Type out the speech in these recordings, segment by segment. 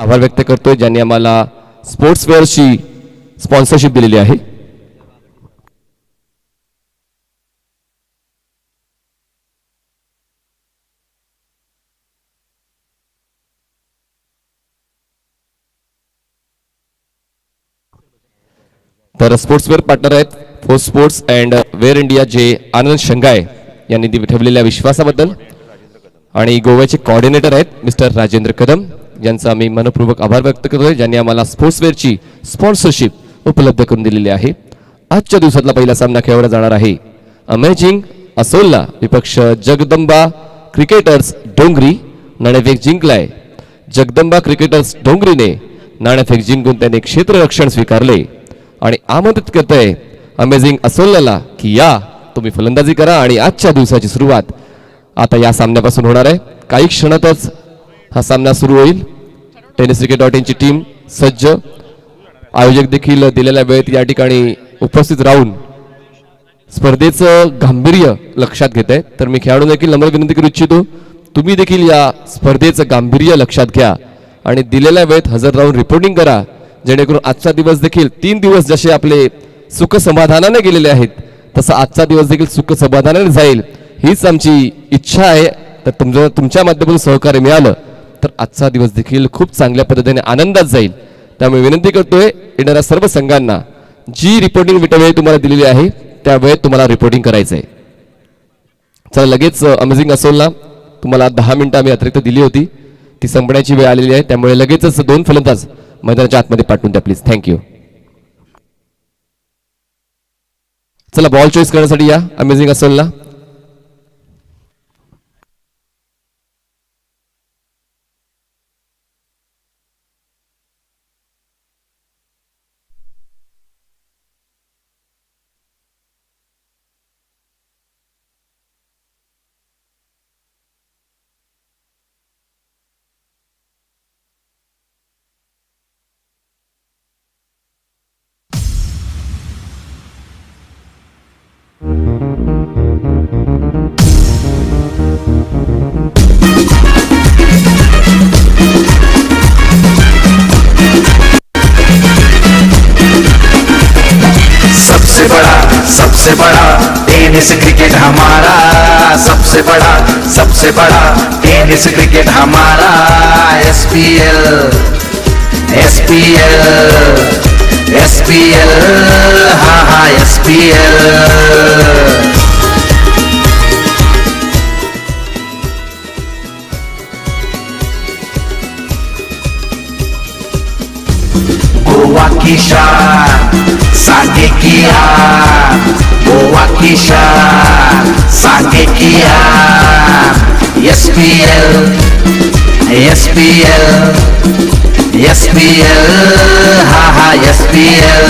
आभार व्यक्त करतोय ज्यांनी आम्हाला स्पोर्ट्सवेअरची स्पॉन्सरशिप दिलेली आहे. तर स्पोर्ट्सवेअर पार्टनर आहेत for sports and wear India जे आनंद शंगाय यांनी ठेवलेल्या विश्वासाबद्दल, आणि गोव्याचे कोऑर्डिनेटर आहेत मिस्टर राजेंद्र कदम यांचा आम्ही मनपूर्वक आभार व्यक्त करतोय ज्यांनी आम्हाला स्पोर्ट्सवेअरची स्पॉन्सरशिप उपलब्ध करून दिलेली आहे. आजच्या दिवसातला पहिला सामना खेळवला जाणार आहे अमेजिंग असोलला विपक्ष जगदंबा क्रिकेटर्स डोंगरी. नाणेफेक जिंकलाय जगदंबा क्रिकेटर्स डोंगरीने. नाणेफेक जिंकून त्याने क्षेत्ररक्षण स्वीकारले आणि आमंत्रित करतोय अमेझिंग असोलला की या तुम्ही फलंदाजी करा. आणि आजच्या दिवसाची सुरुवात आता या सामन्यापासून होणार आहे. काही क्षणातच हा सामना सुरू होईल. tenniscricket.in ची टीम सज्ज, आयोजक देखील दिलेल्या वेळेत या ठिकाणी उपस्थित राहून स्पर्धेचं गांभीर्य लक्षात घेत आहे. तर मी खेळाडू देखील नम्र विनंती करू इच्छितो तुम्ही देखील या स्पर्धेचं गांभीर्य लक्षात घ्या आणि दिलेल्या वेळेत हजर राहून रिपोर्टिंग करा, जेणेकरून आजचा दिवस देखील 3 दिवस जसे आपले सुख समाधानाने गेलेले आहेत तसा आजचा दिवस देखील सुख समाधानाने जाईल हीच आमची इच्छा आहे. तर तुमच्या माध्यमातून सहकार्य मिळालं तर आजचा दिवस देखील खूप चांगल्या पद्धतीने आनंदात जाईल. त्यामुळे विनंती करतोय येणाऱ्या सर्व संघांना जी रिपोर्टिंग वेळ तुम्हाला दिलेली आहे त्या वेळेत तुम्हाला रिपोर्टिंग करायचं आहे. चला लगेच अमेझिंग असोलला तुम्हाला 10 मिनिटं आम्ही अतिरिक्त दिली होती, ती संपण्याची वेळ आलेली आहे. त्यामुळे लगेचच 2 फलंदाज मैदानाच्या आतमध्ये पाठवून द्या प्लीज. थँक्यू. चला बॉल चॉईस करण्यासाठी या अमेझिंग असोलला. सबसे बड़ा टेनिस क्रिकेट हमारा, सबसे बड़ा टेनिस क्रिकेट हमारा. SPL SPL SPL हाँ SPL. गोवा की शान सांगे किया, गोवा की शान सांगे किया. SPL SPL SPL हाँ SPL.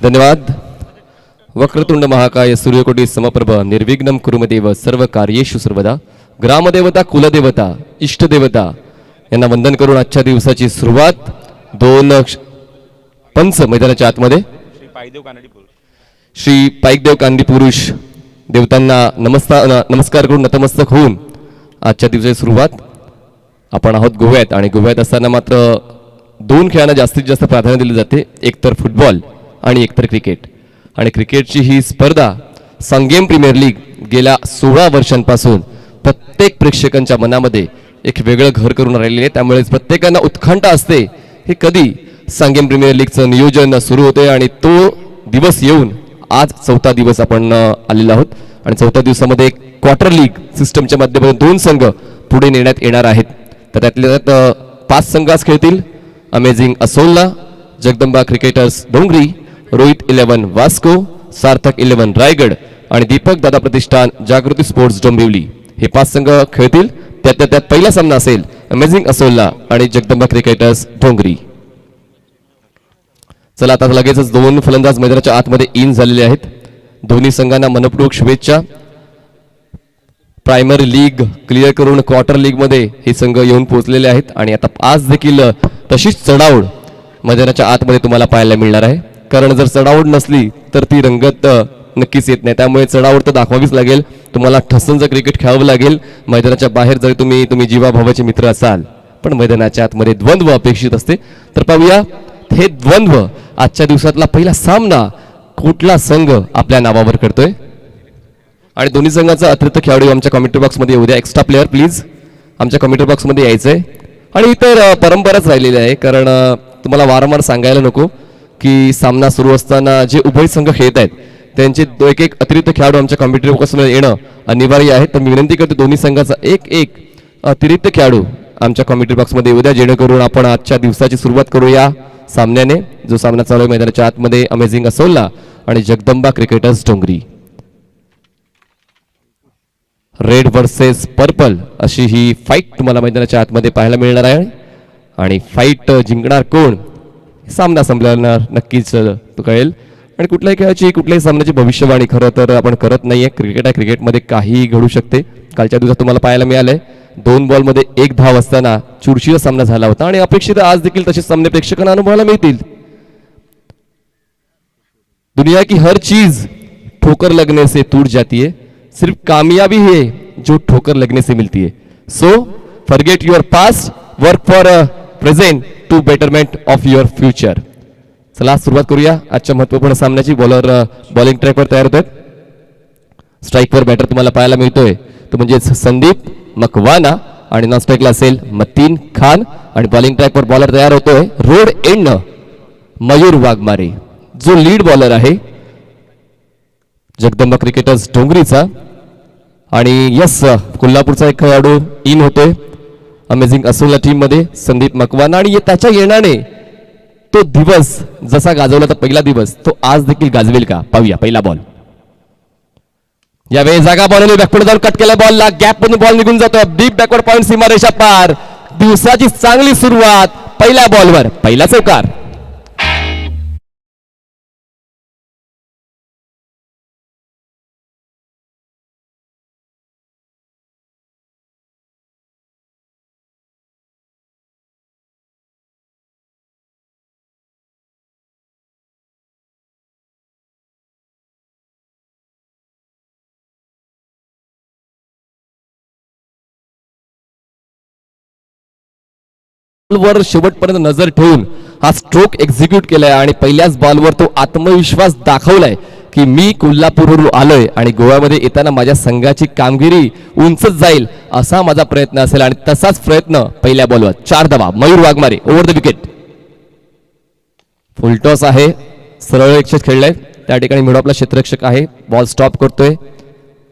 धन्यवाद. वक्रतुंड महाकाय सूर्यकोटी समप्रभ निर्विघ्नं कुरुमदेव सर्व कार्येषु सर्वदा. ग्रामदेवता कुलदेवता इष्टदेवता यांना वंदन करून आजच्या दिवसाची सुरुवात 2 पंच मैदानाच्या आतमध्ये श्री पाईकदेव कानडी पुरुष देवतांना नमस्कार करून नतमस्तक होऊन आजच्या दिवसाची सुरुवात. आपण आहोत गोव्यात आणि गोव्यात असताना मात्र 2 खेळांना जास्तीत जास्त प्राधान्य दिले जाते, एकतर फुटबॉल आणि एकतर क्रिकेट. आणि क्रिकेटची ही स्पर्धा संगेम प्रीमियर लीग गेल्या 16 वर्षांपासून प्रत्येक प्रेक्षकांच्या मनामध्ये एक वेगळं घर करून राहिलेले आहे. त्यामुळे प्रत्येकांना उत्कंठा असते हे कधी संगेम प्रीमियर लीगचं नियोजन सुरू होते आणि तो दिवस येऊन आज 4था दिवस आपण आलेलो आहोत. आणि 4थ्या दिवसामध्ये एक क्वार्टर लीग सिस्टमच्या माध्यमातून 2 संघ पुढे नेण्यात येणार आहेत. तर त्यातल्या त्यात 5 संघ आज खेळतील. अमेझिंग असोलला, जगदंबा क्रिकेटर्स डोंगरी, रोहित 11 वास्को, सार्थक 11 रायगड आणि दीपक दादा प्रतिष्ठान जागृती स्पोर्ट्स डोंबिवली हे 5 संघ खेळतील. त्यात पहिला सामना असेल अमेझिंग असोलला आणि जगदंबा क्रिकेटर्स डोंगरी. चला आता लगेचच 2 फलंदाज मैदानाच्या आतमध्ये इन झालेले आहेत. दोन्ही संघांना मनपूर्वक शुभेच्छा. प्रायमरी लीग क्लिअर करून क्वार्टर लीग मध्ये हे संघ येऊन पोहोचलेले आहेत आणि आता आज देखील तशीच चढाओढ मैदानाच्या आतमध्ये तुम्हाला पाहायला मिळणार आहे. कारण जर चढाओढ नसली तर ती रंगत नक्कीच येत नाही. त्यामुळे चढाओढ तर दाखवावीच लागेल. तुम्हाला ठसनचं क्रिकेट खेळावं लागेल. मैदानाच्या बाहेर जरी तुम्ही जीवाभावाचे मित्र असाल पण मैदानाच्या आतमध्ये द्वंद्व अपेक्षित असते. तर पाहूया हे द्वंद्व आजच्या दिवसातला पहिला सामना कुठला संघ आपल्या नावावर करतोय. आणि दोन्ही संघाचा अतिरिक्त खेळाडू आमच्या कमेंट्री बॉक्समध्ये येऊ द्या. एक्स्ट्रा प्लेअर प्लीज आमच्या कमेंट्री बॉक्समध्ये यायचंय. आणि इतर परंपराच राहिलेली आहे, कारण तुम्हाला वारंवार सांगायला नको की सामना सुरू असताना जे उभय संघ खेळत आहेत त्यांचे एक एक अतिरिक्त खेळाडू आमच्या कमेंट्री बॉक्समध्ये येणं अनिवार्य आहे. तर मी विनंती करतो दोन्ही संघाचा एक एक अतिरिक्त खेळाडू आमच्या कमेंट्री बॉक्समध्ये येऊ द्या, जेणेकरून आपण आजच्या दिवसाची सुरुवात करूया सामन्याने. जो सामना चालू आहे मैदानाच्या आतमध्ये अमेझिंग असोला आणि जगदंबा क्रिकेटर्स डोंगरी. रेड वर्सेस पर्पल अशी ही फाईट तुम्हाला मैदानाच्या आतमध्ये पाहायला मिळणार आहे. आणि फाईट जिंकणार कोण सामना संपल्यावर नक्कीच कळेल. आणि कुठल्याही खेळाची कुठल्याही सामन्याची भविष्यवाणी खरं तर आपण करत नाहीये. क्रिकेट आहे, क्रिकेटमध्ये काहीही घडू शकते. कालच्या दिवसात तुम्हाला पाहायला मिळालंय 2 बॉलमध्ये 1 धाव असताना चुरशीचा सामना झाला होता. आणि अपेक्षित आज देखील तसे सामने प्रेक्षकांना अनुभवायला मिळतील. दुनिया की हर चीज ठोकर लगने से टूट जाती है, सिर्फ कामयाबी है जो ठोकर लगने से मिलती है. So forget your past, work for present to betterment of your future. चला सुरुवात करूया आजच्या महत्त्वपूर्ण सामन्याची. बॉलर बॉलिंग ट्रॅकवर तयार होत आहेत. स्ट्राईकवर बॅटर तुम्हाला पाहायला मिळतोय तो म्हणजे संदीप मकवाना आणि नॉन स्ट्राईकला असेल मतीन खान. आणि बॉलिंग ट्रॅकवर बॉलर तयार होतोय रोड एंड मयूर वाघमारे, जो लीड बॉलर आहे जगदंबा क्रिकेटर्स डोंगरीचा. आणि यस कोल्हापूरचा एक खेळाडू इन होतोय अमेझिंग असोला टीम मध्ये संदीप मकवाना. आणि त्याच्या येण्याने तो दिवस जसा गाजवला तर पहिला दिवस तो आज देखील गाजवेल का पाहूया. पहिला बॉल यावेळी जागा बॉलने बॅकवर्ड जाऊन कट केला बॉलला, गॅप मधून बॉल निघून जातो डीप बॅकवर्ड पॉइंट सीमारेषा पार. दिवसाची चांगली सुरुवात पहिल्या बॉलवर, पहिला चौकार. वर शेवटपर्यंत नजर ठेवून हा स्ट्रोक एक्झिक्यूट केलाय. आणि पहिल्याच बॉलवर तो आत्मविश्वास दाखवलाय की मी कोल्हापूरवरून आलोय आणि गोव्यामध्ये येताना माझ्या संघाची कामगिरी उंचच जाईल असा माझा प्रयत्न असेल. आणि तसाच प्रयत्न पहिल्या बॉलवर 4 धावा Mayur Waghmare over the wicket. Full toss आहे, सरळ यक्षक खेळलाय त्या ठिकाणी मिडो आपला क्षेत्ररक्षक आहे. बॉल स्टॉप करतोय.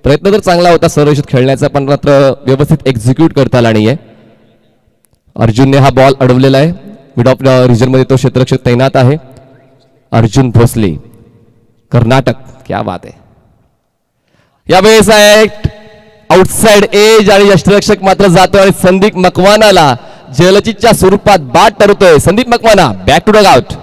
प्रयत्न तर चांगला होता सरळ यक्षक खेळण्याचा, पण मात्र व्यवस्थित एक्झिक्यूट करता आला नाहीये. अर्जुनने हा बॉल अडवलेला आहे. मिड ऑफ रिजन मध्ये तो क्षेत्ररक्षक तैनात आहे अर्जुन भोसले कर्नाटक. क्या बात आहे. यावेळेस आउटसाइड एज आणि यष्टिरक्षक मात्र जातोय आणि संदीप मकवानाला जलजीतच्या स्वरूपात बाद ठरवतोय. Sandeep Makwana back to dugout.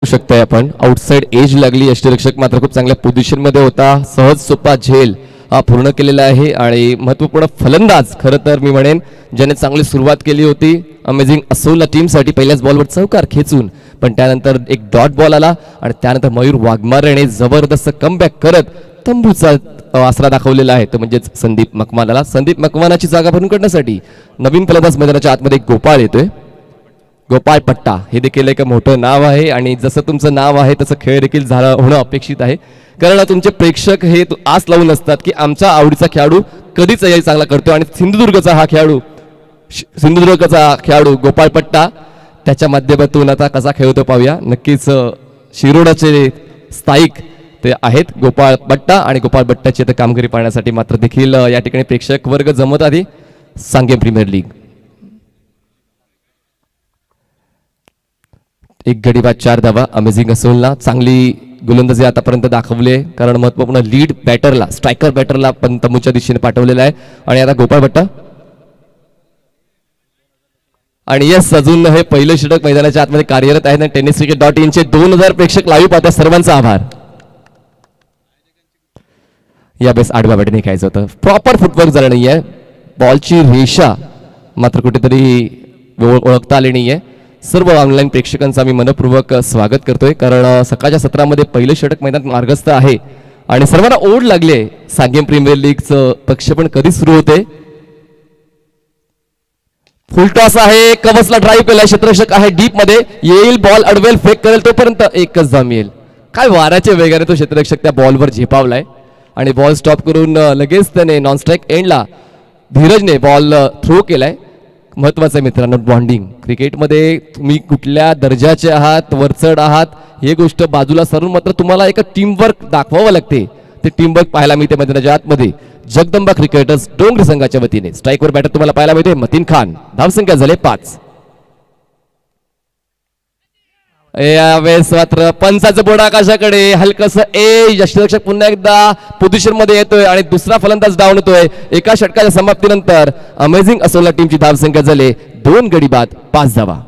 शकताय आपण आउटसाइड एज लागली. यष्टिरक्षक मात्र खूप चांगल्या पोझिशन मध्ये होता. सहज सोपा झेल हा पूर्ण केलेला आहे. आणि महत्वपूर्ण फलंदाज खरं तर मी म्हणेन ज्याने चांगली सुरुवात केली होती अमेझिंग असोला टीमसाठी पहिल्याच बॉलवर चौकार खेचून, पण त्यानंतर एक डॉट बॉल आला आणि त्यानंतर मयूर वाघमारेने जबरदस्त कमबॅक करत तंबूचा आसरा दाखवलेला आहे तो म्हणजेच संदीप मकवानाला. संदीप मकवानाची जागा भरून काढण्यासाठी नवीन फलंदाज मैदानाच्या आतमध्ये गोपाळ येतोय. गोपाळ पट्टा हे देखील एक मोठं नाव आहे. आणि जसं तुमचं नाव आहे तसं खेळ देखील होणं अपेक्षित आहे, कारण तुमचे प्रेक्षक हे आस लावून असतात की आमच्या आवडीचा खेळाडू कधीच चांगला करतो. आणि सिंधुदुर्गचा खेळाडू गोपाळ पट्टा त्याच्या माध्यमातून आता कसा खेळतो पाहूया. नक्कीच शिरोडाचे स्थायिक ते आहेत गोपाळ पट्टा आणि गोपाळ पट्टाची आता कामगिरी पाहण्यासाठी मात्र देखील या ठिकाणी प्रेक्षक वर्ग जमत आधी सांगेम प्रीमियर लीग. एक गडी बाद 4 धावा अमेझिंग असोलला. चांगली गोलंदाजी आतापर्यंत दाखवली आहे, कारण महत्वपूर्ण लीड बॅटरला स्ट्रायकर बॅटरला पण तमूच्या दिशेने पाठवलेला आहे. आणि आता गोपाळ भट्टा आणि यस अजून हे पहिलं षटक मैदानाच्या आतमध्ये कार्यरत आहे. टेनिस क्रिकेट .in चे 2000 प्रेक्षक लाईव्ह पाहतात, सर्वांचा आभार. यावेळेस आडव्या वाटेने खेळायचं होतं. प्रॉपर फुटवर्क झालं नाहीये. बॉलची रेषा मात्र कुठेतरी ओळखता आली नाहीये. सर्व ऑनलाईन प्रेक्षकांचं आम्ही मनपूर्वक स्वागत करतोय, कारण सकाळच्या सत्रामध्ये पहिलं षटक मैदानात मार्गस्थ आहे आणि सर्वांना ओढ लागली आहे. सांगेम प्रीमियर लीगचं प्रक्षेपण कधी सुरू होते. फुलटॉस आहे, कवचला ड्राईव्ह केलाय, क्षेत्ररक्षक आहे डीप मध्ये, येईल बॉल अडवेल, फेक करेल तोपर्यंत एकच धाम येईल. काय वाऱ्याच्या वेगाने तो क्षेत्ररक्षक त्या बॉलवर झेपावलाय आणि बॉल स्टॉप करून लगेच त्याने नॉन स्ट्राईक एंडला धीरजने बॉल थ्रो केलाय. महत्वाचं आहे मित्रांनो, बॉन्डिंग क्रिकेटमध्ये तुम्ही कुठल्या दर्जाचे आहात, वरचढ आहात, हे गोष्ट बाजूला सारून मात्र तुम्हाला एका टीमवर्क दाखवावं लागते. ते टीमवर्क पाहायला मिळते मैदानाच्या आतमध्ये. जगदंबा क्रिकेटर्स डोंगरी संघाच्या वतीने स्ट्राईकवर बॅटर तुम्हाला पाहायला मिळते मतीन खान. धावसंख्या झाले 5. यावेळेस मात्र पंचाचं बोर्ड आकाशाकडे, हलकस यष्टीरक्षक पुन्हा एकदा पोझिशन मध्ये येतोय आणि दुसरा फलंदाज डाऊन होतोय. एका षटकाच्या समाप्तीनंतर अमेझिंग असोला टीमची धावसंख्या झाली 2 गडी बाद 5 धावा.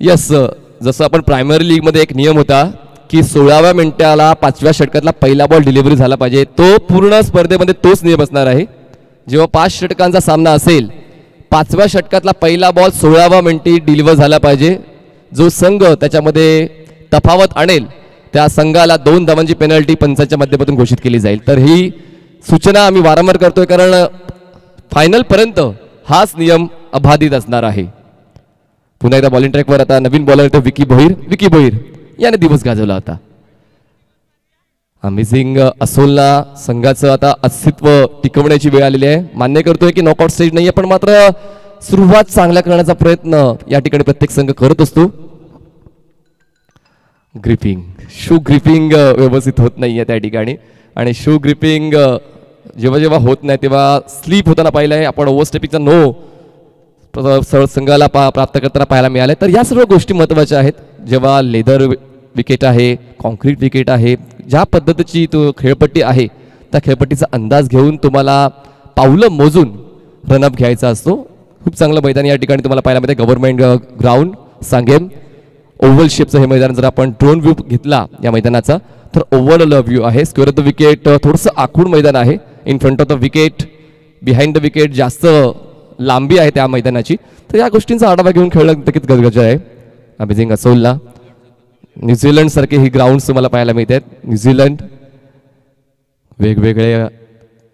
यस, जसं आपण प्रायमरी लीग मध्ये एक नियम होता की 16व्या मिनिटाला 5व्या षटकातला पहिला बॉल डिलिव्हरी झाला पाहिजे, तो पूर्ण स्पर्धेमध्ये तोच नियम असणार आहे. जेव्हा 5 षटकांचा सामना असेल, 5व्या षटकातला पहिला बॉल 16व्या मिनिटी डिलिव्हर झाला पाहिजे. जो संघ त्याच्यामध्ये तफावत आणेल त्या संघाला 2 धावांची पेनल्टी पंचांच्या माध्यमातून घोषित केली जाईल. तर ही सूचना आम्ही वारंवार करतोय, कारण फायनल पर्यंत हाच नियम अबाधित असणार आहे. पुन्हा एकदा बॉलिंग ट्रॅकवर आता नवीन बॉलर येतो विकी भोईर याने दिवस गाजवला होता. अमेझिंग असोलला संघाचं आता अस्तित्व टिकवण्याची वेळ आलेली आहे. मान्य करतोय की नॉकआउट स्टेज नाहीये, पण मात्र सुरुवात चांगल्या करण्याचा प्रयत्न या ठिकाणी प्रत्येक संघ करत असतो. शू ग्रिपिंग व्यवस्थित होत नाहीये त्या ठिकाणी, आणि शू ग्रिपिंग जेव्हा जेव्हा होत नाही तेव्हा स्लीप होताना पाहिलं आहे आपण. ओव्हरस्टेपिंगचा संघाला प्राप्त करताना पाहायला मिळाले. तर या सर्व गोष्टी महत्त्वाच्या आहेत. जेव्हा लेदर विकेट आहे, कॉन्क्रीट विकेट आहे, ज्या पद्धतीची तो खेळपट्टी आहे त्या खेळपट्टीचा अंदाज घेऊन तुम्हाला पावलं मोजून रनअप घ्यायचा असतो. खूप चांगलं मैदान या ठिकाणी तुम्हाला पाहायला मिळते. गव्हर्नमेंट ग्राउंड सांगेम, ओव्हल शेपचं हे मैदान. जर आपण ड्रोन व्ह्यू घेतला या मैदानाचा तर ओव्हल व्ह्यू आहे. स्क्वेअर ऑफ द विकेट थोडंसं आखूड मैदान आहे. In front of the wicket, behind the wicket जास्त लांबी आहे त्या मैदानाची. तर या गोष्टींचा आढावा घेऊन खेळणं नक्कीच गरजेचं आहे. अमेझिंग असोलला न्यूझीलंड सारखे ही ग्राउंड्स तुम्हाला पाहायला मिळतात. न्यूझीलंड वेगवेगळ्या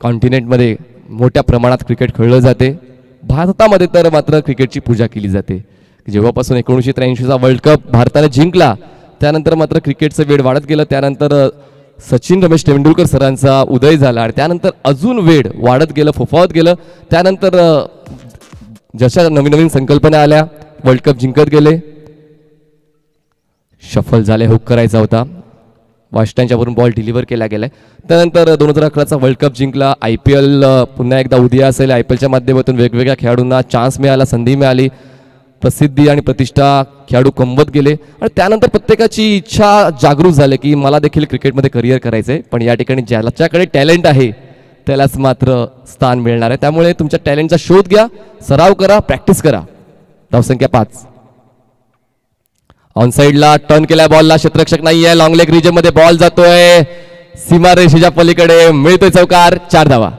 कॉन्टिनेंटमध्ये मोठ्या प्रमाणात क्रिकेट खेळलं जाते. भारतामध्ये तर मात्र क्रिकेटची पूजा केली जाते. जेव्हापासून 1983चा वर्ल्ड कप भारताने जिंकला त्यानंतर मात्र क्रिकेटचं वेळ वाढत गेलं. त्यानंतर सचिन रमेश तेंडुलकर सरांचा उदय झाला आणि त्यानंतर अजून वेळ वाढत गेलं, फोफावत गेलं. त्यानंतर जशा नवीन नवीन संकल्पना आल्या, वर्ल्ड कप जिंकत गेले. शफल झाले, हुक करायचा होता, वास्टांच्या वरून बॉल डिलिव्हर केला गेलाय. त्यानंतर 2011चा वर्ल्ड कप जिंकला. IPL पुन्हा एकदा उद्या असेल. IPLच्या माध्यमातून वेगवेगळ्या खेळाडूंना चान्स मिळाला, संधी मिळाली. प्रसिद्धी आणि प्रतिष्ठा खेळाडू कमवत गेले आणि त्यानंतर प्रत्येकाची इच्छा जागरूक झाली की मला देखील क्रिकेटमध्ये करिअर करायचंय. पण या ठिकाणी ज्याच्याकडे टॅलेंट आहे त्यालाच मात्र स्थान मिळणार आहे. त्यामुळे तुमच्या टॅलेंटचा शोध घ्या, सराव करा, प्रॅक्टिस करा. धावसंख्या 5. ऑन साइडला टर्न केलाय बॉलला, क्षेत्ररक्षक नाहीये. लॉंग लेग रिजन मध्ये बॉल जातोय सीमारेषेच्या पलीकडे, मिळतोय चौकार. 4 धावा.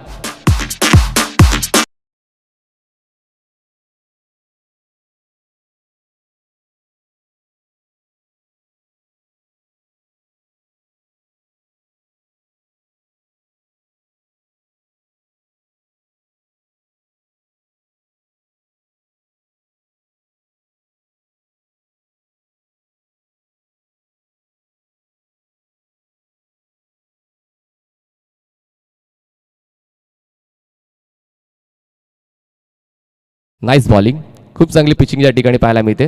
नाईस बॉलिंग, खूप चांगली पिचिंग या ठिकाणी पाहायला मिळते.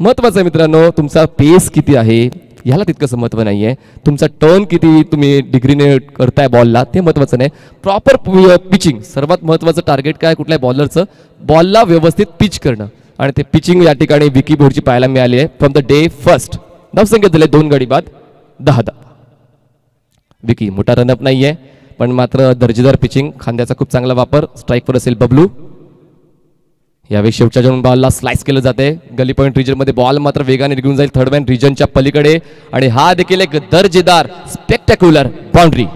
महत्त्वाचं आहे मित्रांनो, तुमचा पेस किती आहे ह्याला तितकंसं महत्त्व नाही आहे. तुमचा टर्न किती तुम्ही डिग्रीने करताय बॉलला ते महत्त्वाचं नाही. प्रॉपर पिचिंग सर्वात महत्त्वाचं टार्गेट काय कुठल्या बॉलरचं, बॉलला व्यवस्थित पिच करणं आणि ते पिचिंग या ठिकाणी विकी भोरची पाहायला मिळाली आहे फ्रॉम द डे फर्स्ट. धावसंख्या दिले 2 गडी बाद 10. विकी मोठा रनअप नाही आहे पण मात्र दर्जेदार पिचिंग, खांद्याचा खूप चांगला वापर. स्ट्राईकवर असेल बबलू. यावेळी शेवटच्या जाऊन बॉलला स्लाइस केलं जाते. गली पॉईंट रिजनमध्ये बॉल मात्र वेगाने निघून जाईल थर्ड मॅन रिजनच्या पलीकडे आणि हा देखील एक दर्जेदार स्पेक्टॅक्युलर बाउंड्री.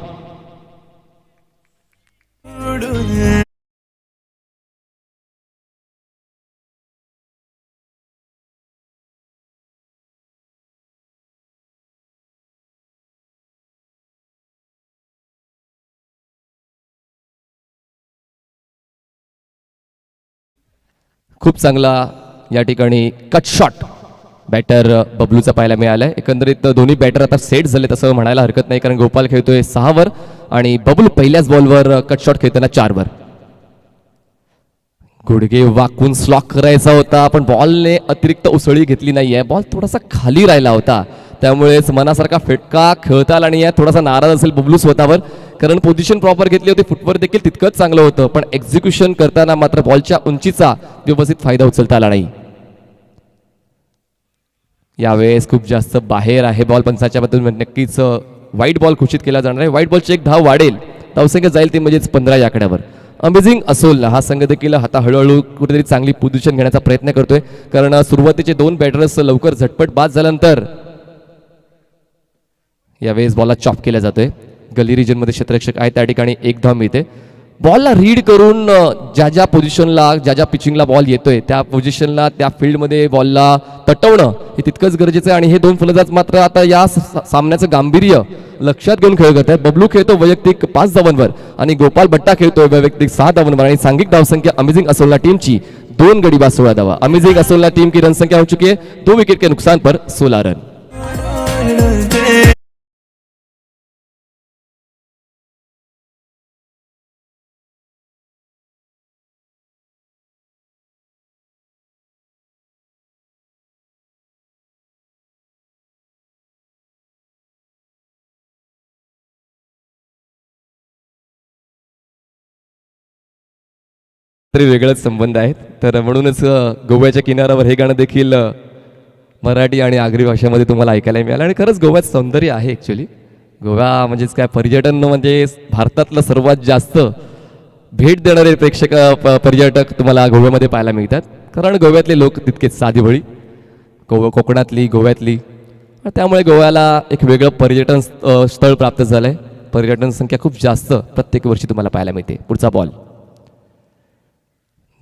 खूप चांगला या ठिकाणी कट शॉट बॅटर बबलूचा पाहायला मिळालाय. एकंदरीत दोन्ही बॅटर आता सेट झाले तसं म्हणायला हरकत नाही, कारण गोपाल खेळतोय 6 वर आणि बबलू पहिल्याच बॉलवर कट शॉट खेळताना 4 वर. गुडघे वाकून स्लॉक करायचा होता पण बॉलने अतिरिक्त उसळी घेतली नाहीये. बॉल थोडासा खाली राहिला होता त्यामुळेच मनासारखा फटका खेळता आला नाही आहे. थोडासा नाराज असेल बबलू स्वतःवर, कारण पोझिशन प्रॉपर घेतली होती, फुटवर देखील तितकंच चांगलं होतं पण एक्झिक्युशन करताना मात्र बॉलच्या उंचीचा व्यवस्थित फायदा उचलता आला नाही. यावेळेस खूप जास्त बाहेर आहे बॉल. पंचाच्या बद्दल नक्कीच वाईट बॉल घोषित केला जाणार आहे. वाईट बॉलची एक धाव वाढेल, धावसंख्या जाईल ती म्हणजेच 15 या आकड्यावर. अमेझिंग असोल हा संघ देखील आता हळूहळू कुठेतरी चांगली पोझिशन घेण्याचा प्रयत्न करतोय, कारण सुरुवातीचे 2 बॅटर्स लवकर झटपट बाद झाल्यानंतर यावेळेस बॉलला चॉप केला जातोय. गली रिजनमध्ये क्षेत्ररक्षक आहे त्या ठिकाणी 1 धाव मिळते. बॉलला रीड करून ज्या ज्या पोझिशनला ज्या ज्या पिचिंगला बॉल येतोय त्या पोझिशनला त्या फील्डमध्ये बॉलला तटवणं हे तितकंच गरजेचं आहे आणि हे 2 फलंदाज मात्र आता या सामन्याचं गांभीर्य लक्षात घेऊन खेळ करत आहेत. बबलू खेळतो वैयक्तिक 5 धावांवर आणि गोपाल भट्टा खेळतोय वैयक्तिक 6 धावांवर आणि सांघिक धावसंख्या अमेझिंग असोलला टीमची 2 गडी बाद 16 धावा. अमेझिंग असोलला टीम की रन संख्या हो चुकी है 2 विकेट के नुकसान पर 16 रन. तरी वेगळाच संबंध आहेत, तर म्हणूनच गोव्याच्या किनाऱ्यावर हे गाणं देखील मराठी आणि आगरी भाषेमध्ये तुम्हाला ऐकायला मिळालं आणि खरंच गोव्याचं सौंदर्य आहे. ॲक्च्युली गोवा म्हणजेच काय, पर्यटन म्हणजे भारतातलं सर्वात जास्त भेट देणारे पर्यटक तुम्हाला गोव्यामध्ये पाहायला मिळतात, कारण गोव्यातले लोक तितकेच साधीभोळी, कोकणातली गोव्यातली, त्यामुळे गोव्याला एक वेगळं पर्यटन स्थळ प्राप्त झालंय. पर्यटन संख्या खूप जास्त प्रत्येक वर्षी तुम्हाला पाहायला मिळते. पुढचा बॉल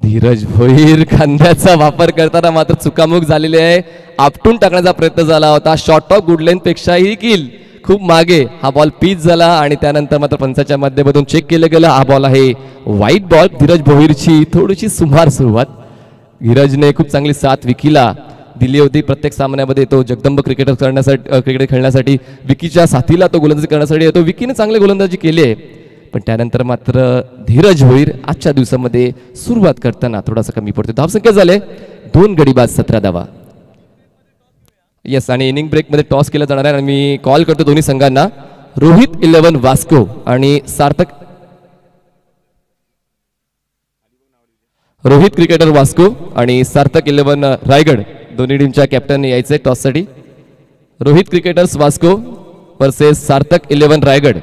धीरज भोईर, खांद्याचा वापर करताना मात्र चुकामुक झालेली आहे. आपटून टाकण्याचा प्रयत्न झाला होता, शॉर्ट ऑफ गुड लेंथ पेक्षाही किल खूप मागे हा बॉल पिच झाला आणि त्यानंतर मात्र पंचाच्या माध्यमातून चेक केलं गेलं हा बॉल आहे वाईट बॉल. धीरज भोईरची थोडीशी सुमार सुरुवात, धीरजने खूप चांगली साथ विकीला दिली होती. प्रत्येक सामन्यामध्ये तो जगदंब क्रिकेट खेळण्यासाठी विकीच्या साथीला तो गोलंदाजी करण्यासाठी येतो. विकीने चांगली गोलंदाजी केली आहे पण त्यानंतर मात्र धीरज भोईर आजच्या दिवसामध्ये सुरुवात करताना थोडासा कमी पडतो. धावसंख्या झाले 2 गडी बाद 17 धावा. येस, आणि इनिंग ब्रेकमध्ये टॉस केला जाणार आहे आणि मी कॉल करतो दोन्ही संघांना. रोहित 11 वास्को आणि सार्थक, रोहित क्रिकेटर वास्को आणि सार्थक 11 रायगड दोन्ही टीमच्या कॅप्टन यायचे टॉससाठी. रोहित क्रिकेटर्स वास्को वर्सेस सार्थक 11 रायगड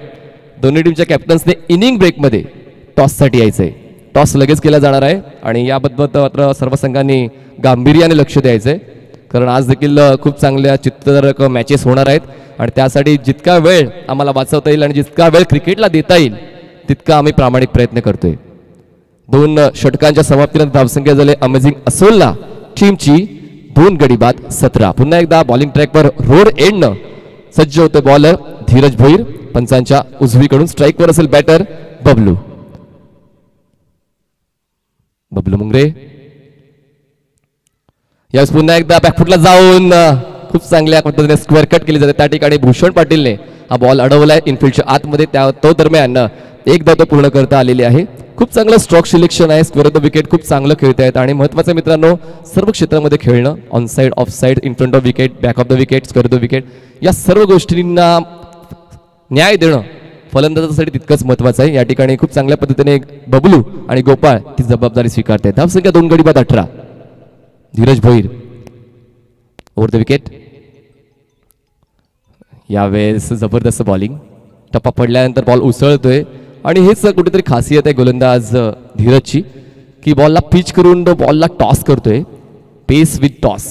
दोन्ही टीमच्या कॅप्टन्सने इनिंग ब्रेकमध्ये टॉससाठी यायचंय. टॉस लगेच केला जाणार आहे आणि याबद्दल मात्र सर्व संघांनी गांभीर्याने लक्ष द्यायचंय, कारण आज देखील खूप चांगल्या चित्तदारक मॅचेस होणार आहेत आणि त्यासाठी जितका वेळ आम्हाला वाचवता येईल आणि जितका वेळ क्रिकेटला देता येईल तितका आम्ही प्रामाणिक प्रयत्न करतोय. 2 षटकांच्या समाप्तीनंतर धावसंख्या झाले अमेझिंग असोलला टीमची 2 गडी बाद 17. पुन्हा एकदा बॉलिंग ट्रॅकवर रोड एंडनं सज्ज होते बॉलर धीरज भोईर. पंचांच्या उजवीकडून स्ट्राईकवर असेल बॅटर बबलू मुंगरे. यावेळेस पुन्हा एकदा बॅकफुटला जाऊन खूप चांगल्या पद्धतीने स्क्वेअर कट केली जाते. त्या ठिकाणी भूषण पाटीलने हा बॉल अडवलाय इनफिल्डच्या आतमध्ये, त्या तो दरम्यान 1 धाव तो पूर्ण करता आलेली आहे. खूप चांगलं स्ट्रोक सिलेक्शन आहे, स्क्वेअर ऑफ द विकेट खूप चांगलं खेळत आहेत आणि महत्त्वाचं मित्रांनो सर्व क्षेत्रामध्ये खेळणं, on side, of side, in front of wicket, back of the wicket, square of the wicket, या सर्व गोष्टींना न्याय देणं फलंदाजासाठी तितकंच महत्त्वाचं आहे. या ठिकाणी खूप चांगल्या पद्धतीने बबलू आणि गोपाळ ती जबाबदारी स्वीकारते. धावसंख्या 2 गडी बाद 18. Dheeraj Bhoir over the wicket. यावेळेस जबरदस्त बॉलिंग, टप्पा पडल्यानंतर बॉल उसळतोय आणि हेच कुठेतरी खासियत आहे गोलंदाज धीरजची की बॉलला पिच करून बॉलला टॉस करतोय, पेस विथ टॉस.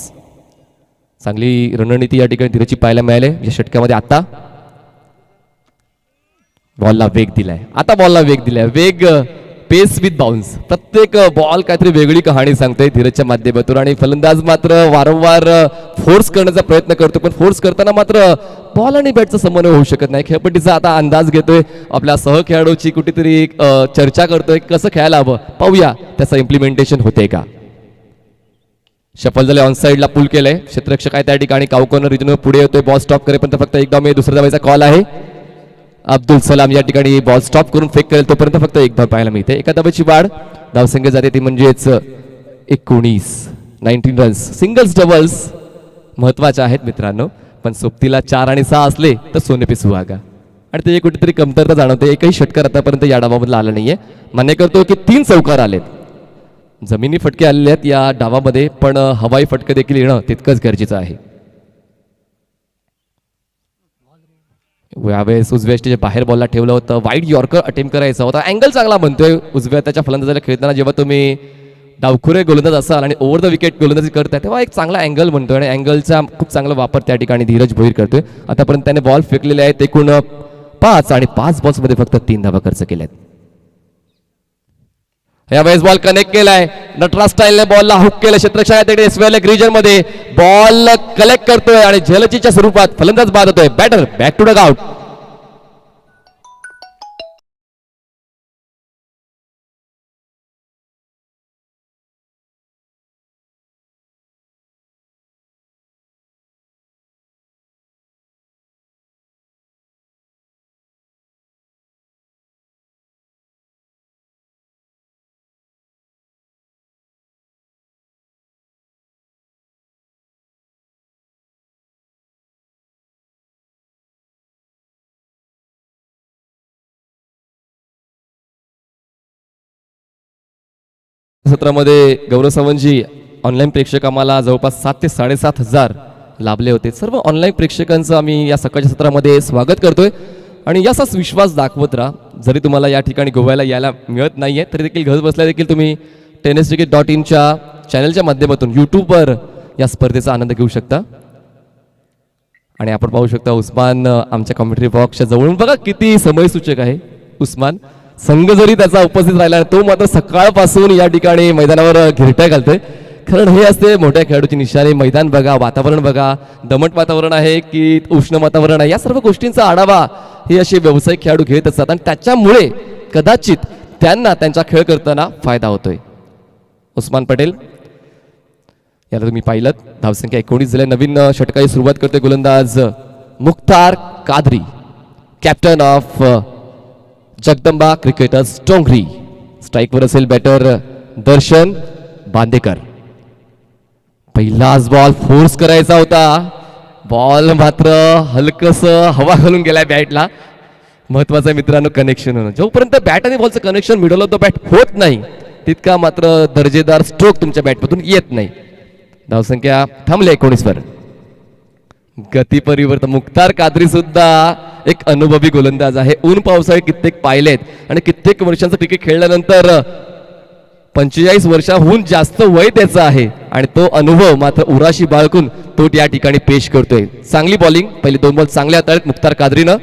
चांगली रणनीती या ठिकाणी धीरजची पाहायला मिळाली या षटकामध्ये. आता बॉलला वेग दिलाय, आता बॉलला वेग दिलाय, वेग, पेस विथ बाउन्स. प्रत्येक बॉल काहीतरी वेगळी कहाणी सांगतोय धीरजच्या माध्यमातून आणि फलंदाज मात्र वारंवार फोर्स करण्याचा प्रयत्न करतो, पण फोर्स करताना मात्र बॉल आणि बॅटचा समन्वय होऊ शकत नाही. खेळपट्टीचा आता अंदाज घेतोय, आपल्या सहखेळाडूची कुठेतरी चर्चा करतोय कसं खेळायला हवं. पाहूया त्याचं इम्प्लिमेंटेशन होते का. शफल झाले, ऑन साईडला पुल केलंय, क्षेत्ररक्षक आहे त्या ठिकाणी, काउकॉर्नर रिजन पुढे येतोय, बॉल स्टॉप करेपर्यंत फक्त एक धाव, दुसऱ्या धावाचा कॉल आहे. अब्दुल सलाम या ठिकाणी बॉल स्टॉप करून फेक करेल तोपर्यंत फक्त एक धाव पाहायला मिळते. एका धावेची वाढ, धावसंख्या जाते ती म्हणजेच 19 रन्स. सिंगल्स डबल्स महत्वाचे आहेत मित्रांनो, पण सोबतीला 4 आणि 6 असले तर सोने पे सुहागा आणि ते कुठेतरी कमतरता जाणवते. एकही षटकार आतापर्यंत या डावामधला आला नाहीये. मान्य करतो की 3 चौकार आलेत, जमिनी फटके आलेले आहेत या डावामध्ये, पण हवाई फटके देखील येणं तितकंच गरजेचं आहे. यावेळेस उजव्या स्टेजच्या बाहेर बॉलला ठेवलं होतं, वाईड यॉर्कर अटेम्प्ट करायचा होता. अँगल चांगला म्हणतोय उजव्या त्याच्या फलंदाजाला खेळताना. जेव्हा तुम्ही डावखुरे गोलंदाज असाल आणि ओव्हर द विकेट गोलंदाजी करताय तेव्हा एक चांगला अँगल म्हणतोय आणि अँगलचा खूप चांगला वापर त्या ठिकाणी धीरज भोईर करतोय. आतापर्यंत त्याने बॉल फेकलेले आहेत एकूण 5 आणि 5 बॉल्समध्ये फक्त 3 धावा खर्च केल्यात. यावेळेस बॉल कनेक्ट केलाय, नटराज स्टाईलने बॉलला हुक केलं, क्षेत्ररक्षक स्वेलेक रिजन मध्ये बॉल कलेक्ट करतोय आणि झलचीच्या स्वरूपात फलंदाज बाद होतोय. Batter back to dugout. सत्रामध्ये गौरव सावंतजी ऑनलाईन प्रेक्षक आम्हाला जवळपास 7 ते 7.5 हजार लाभले होते. सर्व ऑनलाईन प्रेक्षकांचं आम्ही या सकाळच्या सत्रामध्ये स्वागत करतोय आणि याचाच विश्वास दाखवत राहा. जरी तुम्हाला या ठिकाणी गोव्याला यायला मिळत नाहीये तरी देखील घर बसल्या देखील तुम्ही tennisticket.in चॅनलच्या माध्यमातून यूट्यूबवर या स्पर्धेचा आनंद घेऊ शकता. आणि आपण पाहू शकता उस्मान आमच्या कॉमेंट्री बॉक्सच्या जवळून बघा किती समयसूचक आहे उस्मान. संघ जरी त्याचा उपस्थित राहिला तो मात्र सकाळपासून या ठिकाणी मैदानावर घिरट्या घालतोय. कारण हे असते मोठ्या खेळाडूची निशाणी. मैदान बघा, वातावरण बघा, दमट वातावरण आहे की उष्ण वातावरण आहे, या सर्व गोष्टींचा आढावा हे असे व्यावसायिक खेळाडू घेत असतात आणि त्याच्यामुळे कदाचित त्यांना त्यांचा खेळ करताना फायदा होतोय. उस्मान पटेल याला तुम्ही पाहिलं, धावसंख्या 19 झाली. नवीन षटकाची सुरुवात करतोय गोलंदाज Mukhtar Qadri, captain of Jagdamba cricketers Dongri. स्ट्राईकवर असेल बॅटर दर्शन बांदेकर. पहिलाच बॉल फोर्स करायचा होता, बॉल मात्र हलकस हवा घालून गेलाय बॅटला. महत्वाचं मित्रांनो कनेक्शन होणं. जोपर्यंत बॅट आणि बॉलचं connection middle of the bat होत नाही तितका मात्र दर्जेदार स्ट्रोक तुमच्या बॅटमधून येत नाही. धावसंख्या थांबले 19 वर. गती परिवर्तन. मुख्तार कादरी सुद्धा एक अनुभवी गोलंदाज आहे. ऊन पावसाळे कित्येक पाहिलेत आणि कित्येक वर्षांचं क्रिकेट खेळल्यानंतर 45 वर्षाहून जास्त वय त्याचं आहे आणि तो अनुभव मात्र उराशी बाळगून तो या ठिकाणी पेश करतोय. चांगली बॉलिंग, पहिले 2 बॉल चांगले हाताळत मुख्तार कादरीनं.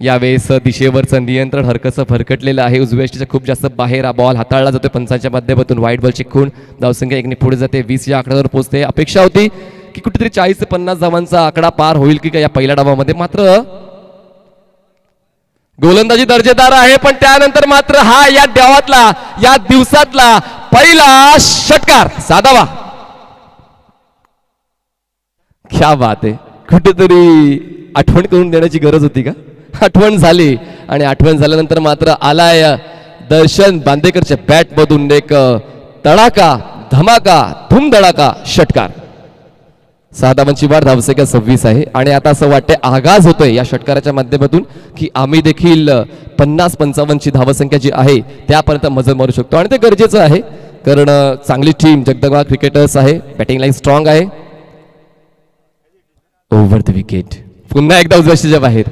यावेळेस दिशेवरचं नियंत्रण हरकसं फरकटलेलं आहे. उजव्या यष्टीच्या खूप जास्त बाहेर हा बॉल हाताळला जातोय पंचांच्या माध्यमातून. वाईट बॉल चिकून धावसंख्या 1 ने पुढे जाते, 20 या आकड्यावर पोहोचते. अपेक्षा होती की कुठेतरी 40 ते 50 धावांचा आकडा पार होईल की काय या पहिल्या डावामध्ये. मात्र गोलंदाजी दर्जेदार आहे, पण त्यानंतर मात्र हा या डावातला या दिवसातला पहिला षटकार साधावा. क्या बात आहे. कुठेतरी आठवण करून देण्याची गरज होती का? आठवण झाली आणि आठवण झाल्यानंतर मात्र आलाय दर्शन बांदेकरच्या बॅट मधून एक तडाका धमाका धुमधडाका षटकार. 6 धावांची वाढ, धावसंख्या 26 आहे आणि आता असं वाटतंय आगाज होतोय या षटकाराच्या माध्यमातून की आम्ही देखील 50-55 ची धावसंख्या जी आहे त्यापर्यंत मजल मारू शकतो आणि ते गरजेचं आहे कारण चांगली टीम जगदंबा क्रिकेटर्स आहे, बॅटिंग लाईन स्ट्रॉंग आहे. ओव्हर द विकेट, पुन्हा एकदा उजव्याच्या बाहेर.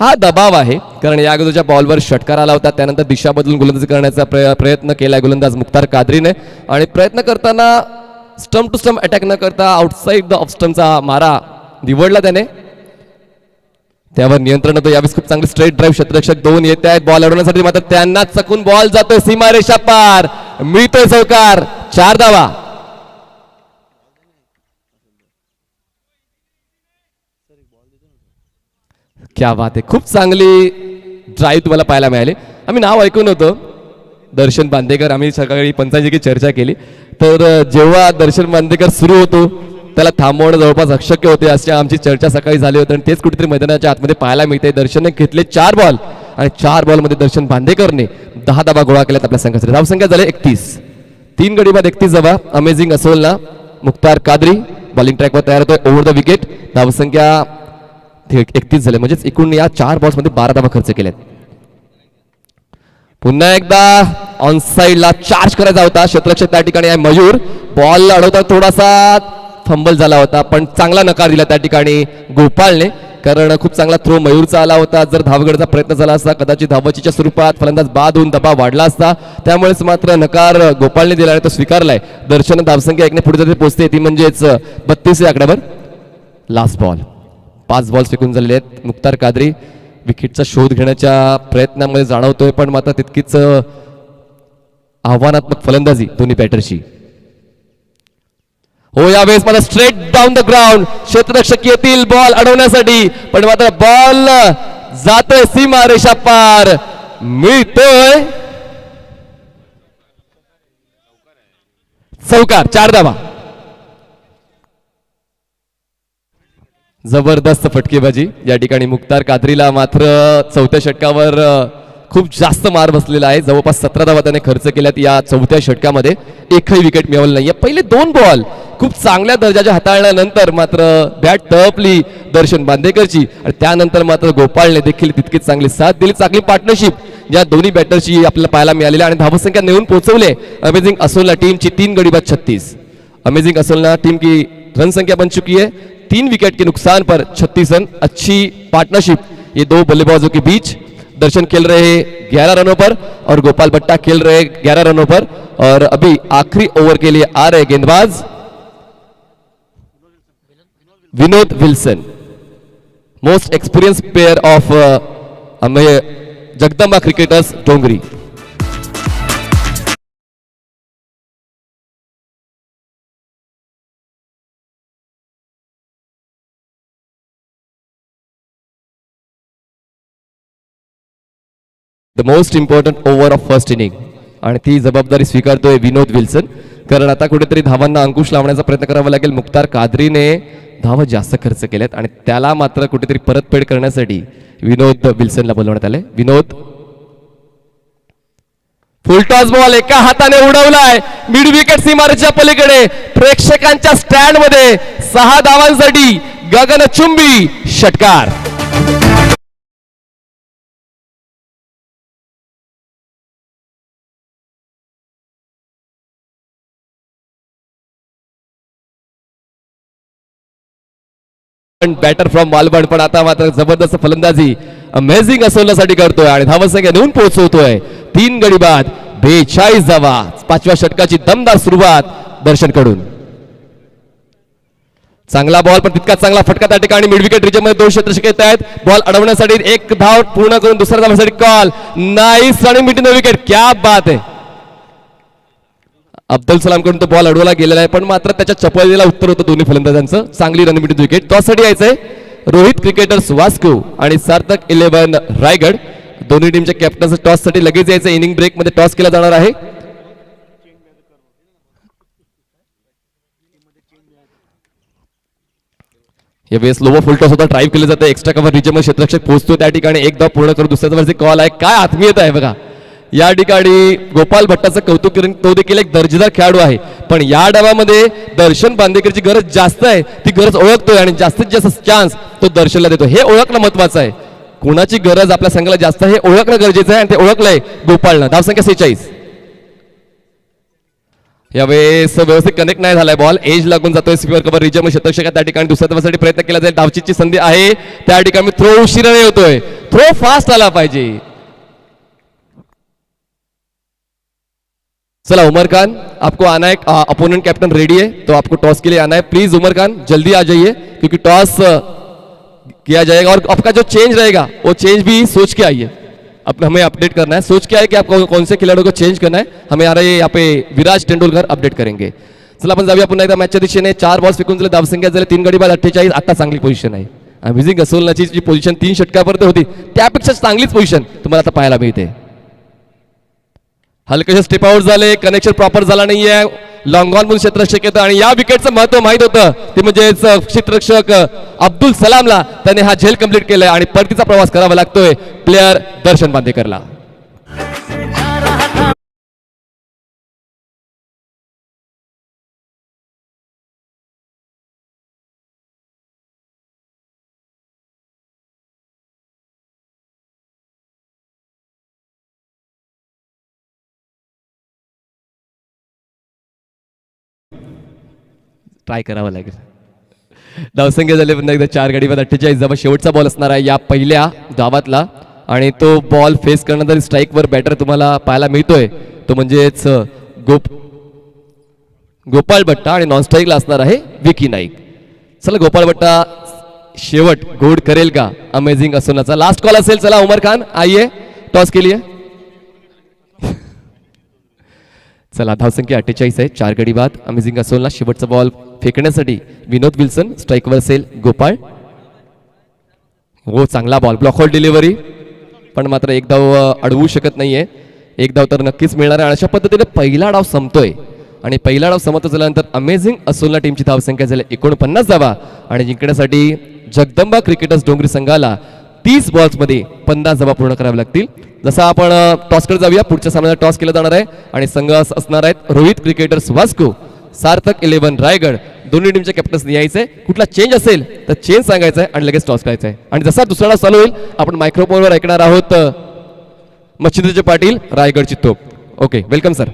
हा दबाव आहे कारण या अगोदरच्या बॉलवर षटकार आला होता, त्यानंतर दिशा बदलून गोलंदाजी करण्याचा प्रयत्न केला गोलंदाज मुख्तार कादरीने आणि प्रयत्न करताना स्टंप टू स्टंप अटॅक न करता आउटसाइड द ऑफ स्टंपचा मारा निवडला त्याने, त्यावर नियंत्रण होतं. यावेळेस खूप चांगली स्ट्रेट ड्राईव्ह, क्षेत्ररक्षक 2 येत आहेत बॉल अडवण्यासाठी, मात्र त्यांना चकून बॉल जातोय सीमारेषा पार, मिळतोय चौकार. 4 धावा. क्या बात आहे, खूप चांगली ड्राईव्ह तुम्हाला पाहायला मिळाली. आम्ही नाव ऐकून होतं दर्शन बांदेकर, आम्ही सकाळी पंचांची चर्चा केली तर जेव्हा दर्शन बांदेकर सुरू होतो त्याला थांबवणं जवळपास अशक्य होते अशी आमची चर्चा सकाळी झाली होती आणि तेच कुठेतरी मैदानाच्या आतमध्ये पाहायला मिळते. दर्शनने घेतले 4 बॉल आणि 4 बॉलमध्ये दर्शन बांदेकरने 10 धावा गोळा केल्यात आपल्या संघासाठी. धावसंख्या झाली 31, 3 गडी बाद 31 धावा. अमेझिंग असोलना मुख्तार कादरी बॉलिंग ट्रॅकवर तयार होतोय ओव्हर द विकेट. धावसंख्या 31 झाले, म्हणजेच एकूण या 4 बॉल्स मध्ये 12 धावा खर्च केल्यात. पुन्हा एकदा ऑन साइडला चार्ज करायचा होता क्षेत्ररक्षक त्या ठिकाणी आहे मयूर, बॉल अडवता थोडासा फंबल झाला होता पण चांगला नकार दिला त्या ठिकाणी गोपाळने कारण खूप चांगला थ्रो मयूरचा आला होता. जर धावगडचा प्रयत्न झाला असता कदाचित धावचीच्या स्वरूपात फलंदाज बाद होऊन दबाव वाढला असता, त्यामुळेच मात्र नकार गोपाळने दिला आणि तो स्वीकारलाय. दर्शन धावसंख्या 1 ने पुढे जाते पोहोचते, ती म्हणजेच 32 या आकड्यावर. लास्ट बॉल, 5 बॉल्स फेकून झालेले आहेत. मुख्तार कादरी विकेटचा शोध घेण्याच्या प्रयत्नामध्ये जाणवतोय पण मात्र तितकीच आव्हानात्मक फलंदाजी दोन्ही बॅटरची. हो यावेळेस मला स्ट्रेट डाऊन द ग्राउंड, क्षेत्ररक्षक येतील बॉल अडवण्यासाठी पण मात्र बॉल जातोय सीमा रेषा पार, मिळतोय चौकार. 4 धावा. जबरदस्त फटकेबाजी या ठिकाणी. मुख्तार कादरीला मात्र 4थ्या षटकावर खूप जास्त मार बसलेला आहे, जवळपास 17 धावा त्याने खर्च केल्यात या 4थ्या षटकामध्ये. एकही विकेट मिळवलं नाही. पहिले 2 बॉल खूप चांगल्या दर्जाच्या हाताळल्यानंतर मात्र बॅट तळपली दर्शन बांदेकरची आणि त्यानंतर मात्र गोपाळने देखील तितकीच चांगली साथ दिली. चांगली पार्टनरशिप या दोन्ही बॅटरची आपल्याला पाहायला मिळालेली आणि धावसंख्या नेऊन पोहोचवले अमेझिंग असोलना टीमची 3 गडी बाद 36. अमेझिंग असोलना टीम की रन संख्या बन चुकी है 3 विकेट के नुकसान पर 36 रन. अच्छी पार्टनरशिप ये 2 बल्लेबाजों के बीच. दर्शन खेल रहे 11 रनों पर और गोपाल भट्टा खेल रहे 11 रनों पर और अभी आखिरी ओवर के लिए आ रहे गेंदबाज Vinod Wilson, most experience player of Jagdamba cricketers Dongri. The most important over of first inning आणि ती जबाबदारी स्वीकारतोय विनोद विल्सन कारण आता कुठेतरी धावांना अंकुश लावण्याचा प्रयत्न करावा लागेल. मुख्तार कादरीने धावा जास्त खर्च केल्यात आणि त्याला मात्र कुठेतरी परतफेड करण्यासाठी विनोद विल्सनला बोलवण्यात आले. विनोद फुलटॉस बॉल एका हाताने उडवलाय मिड विकेट सीमारेच्या पलीकडे. प्रेक्षकांच्या स्टँड मध्ये 6 धावांसाठी गगनचुंबी षटकार. बॅटर फ्रॉम मालवण पण आता मात्र जबरदस्त फलंदाजी अमेझिंग असोलसाठी करतोय आणि धावसंख्या नेऊन पोहोचवतोय 3 गडी बाद 42 धावा. 5व्या षटकाची दमदार सुरुवात दर्शन कडून. चांगला बॉल पण तितकाच चांगला फटका त्या ठिकाणी. मिड विकेट रिजन मध्ये 2 क्षेत्ररक्षक येत आहेत. बॉल अडवण्यासाठी 1 धाव पूर्ण करून दुसऱ्या धावासाठी कॉल. नाईस आणि मिड द विकेट. क्या बात आहे. अब्दुल सलाम कडून तो बॉल अडवला गेलेला आहे पण मात्र त्याच्या चपळीला उत्तर होतं दोन्ही फलंदाजांचं. चांगली रन मिड विकेट. टॉससाठी यायचंय रोहित क्रिकेटर्स वास्को आणि सार्थक 11 रायगड दोन्ही टीमच्या कॅप्टन्स टॉस साठी लगेच यायचं. इनिंग ब्रेक मध्ये टॉस केला जाणार आहे. यावेळेस स्लोवर फुल टॉस होता, ड्राईव्ह केलं जातं, एक्स्ट्रा कव्हर रिजनमध्ये क्षेत्ररक्षक पोहोचतो त्या ठिकाणी एक धाव पूर्ण करून दुसऱ्या धावाचे कॉल आहे. काय आत्मीयता आहे बघा या ठिकाणी. गोपाल भट्टाचं कौतुक करून तो देखील एक दर्जेदार खेळाडू आहे, पण या डावामध्ये दर्शन बांदेकरची गरज जास्त आहे, ती गरज ओळखतोय आणि जास्तीत जास्त चान्स तो दर्शनला देतो. हे ओळखणं महत्वाचं आहे. कोणाची गरज आपल्या संघाला जास्त आहे हे ओळखणं गरजेचं आहे आणि ते ओळखलंय गोपालनं. धावसंख्या 46. यावेळेस व्यवस्थित कनेक्ट नाही झालाय बॉल, एज लागून जातोय स्पीकर कव्हर रिजन क्षेत्ररक्षक त्या ठिकाणी दुसऱ्या धावासाठी प्रयत्न केला जाईल. धावचीची संधी आहे त्या ठिकाणी थ्रो उशिराने होतोय, थ्रो फास्ट आला पाहिजे. चला उमर खान आपको आना है, अपोनेंट कैप्टन रेडी है तो आपको टॉस के लिए आना है. प्लीज उमर खान जल्दी आ जाइए क्योंकि टॉस किया जाएगा और आपका जो चेंज रहेगा वो चेंज भी सोच के आइए. अब हमें अपडेट करना है, सोच के आए कि आपको कौन से खिलाड़ियों को चेंज करना है. हमें आ रहे यहाँ पे विराज तेंडुलकर अपडेट करेंगे. चला आपण जाऊया पुन्हा एकदा मॅचच्या दिशेने. 4 बॉल्स फेकून झाले, धावसंख्या झाली 3 गडी बाद 48. आता चांगली पोझिशन आहे. अमेझिंग असोलनाची जी पोझिशन 3 षटकापर्यंत होती त्यापेक्षा चांगलीच पोझिशन तुम्हाला आता पाहायला मिळते. हलकेसे स्टेप आउट झाले, कनेक्शन प्रॉपर झाला नाहीये. लॉंग ऑन म्हणून क्षेत्ररक्षक येतं आणि या विकेटचं महत्व माहित होतं ते म्हणजे क्षेत्ररक्षक अब्दुल सलामला. त्याने हा झेल कंप्लीट केलाय आणि परतीचा प्रवास करावा लागतोय प्लेयर दर्शन बांदेकरला. ट्राय करावं लागेल. धावसंख्या झाली पुन्हा एकदा 4 गडी बाद 48. जवळ शेवटचा बॉल असणार आहे या पहिल्या धावातला आणि तो बॉल फेस करणारा स्ट्राईकवर बॅटर तुम्हाला पाहायला मिळतोय तो म्हणजेच गोपाळ भट्टा आणि नॉन स्ट्राईकला असणार आहे विकी नाईक. चला गोपाळ भट्टा शेवट गोड करेल का अमेझिंग असोनाचा. लास्ट कॉल असेल. चला उमर खान आइए टॉस के लिए. चला धावसंख्या 48 आहे, 4 गडी बाद. अमेझिंग असोलला शेवटचा बॉल फेकण्यासाठी विनोद विल्सन, स्ट्राईकवर असेल गोपाळ. हो चांगला बॉल, ब्लॉक होल डिलिव्हरी, पण मात्र एक धाव अडवू शकत नाहीये. एक धाव तर नक्कीच मिळणार आहे. आणि अशा पद्धतीने पहिला डाव संपतोय आणि पहिला डाव समाप्त झाल्यानंतर अमेझिंग असोलना टीमची धावसंख्या झाली 49 धावा आणि जिंकण्यासाठी जगदंबा क्रिकेटर्स डोंगरी संघाला 30 बॉल्समध्ये 50 धावा पूर्ण कराव्या लागतील. जसं आपण टॉसकडे जाऊया, पुढच्या सामन्यात टॉस केला जाणार आहे आणि संघ असणार आहेत रोहित क्रिकेटर्स वास्को, सार्थक 11 रायगड. दोन्ही टीमच्या कॅप्टन्सनी यायचंय, कुठला चेंज असेल तर चेंज सांगायचा आहे आणि लगेच टॉस करायचा आहे. आणि जसा दुसरा डाव चालू होईल आपण मायक्रोफोनवर ऐकणार आहोत मच्छिंद्रजी पाटील रायगडची तोप. Okay, welcome sir.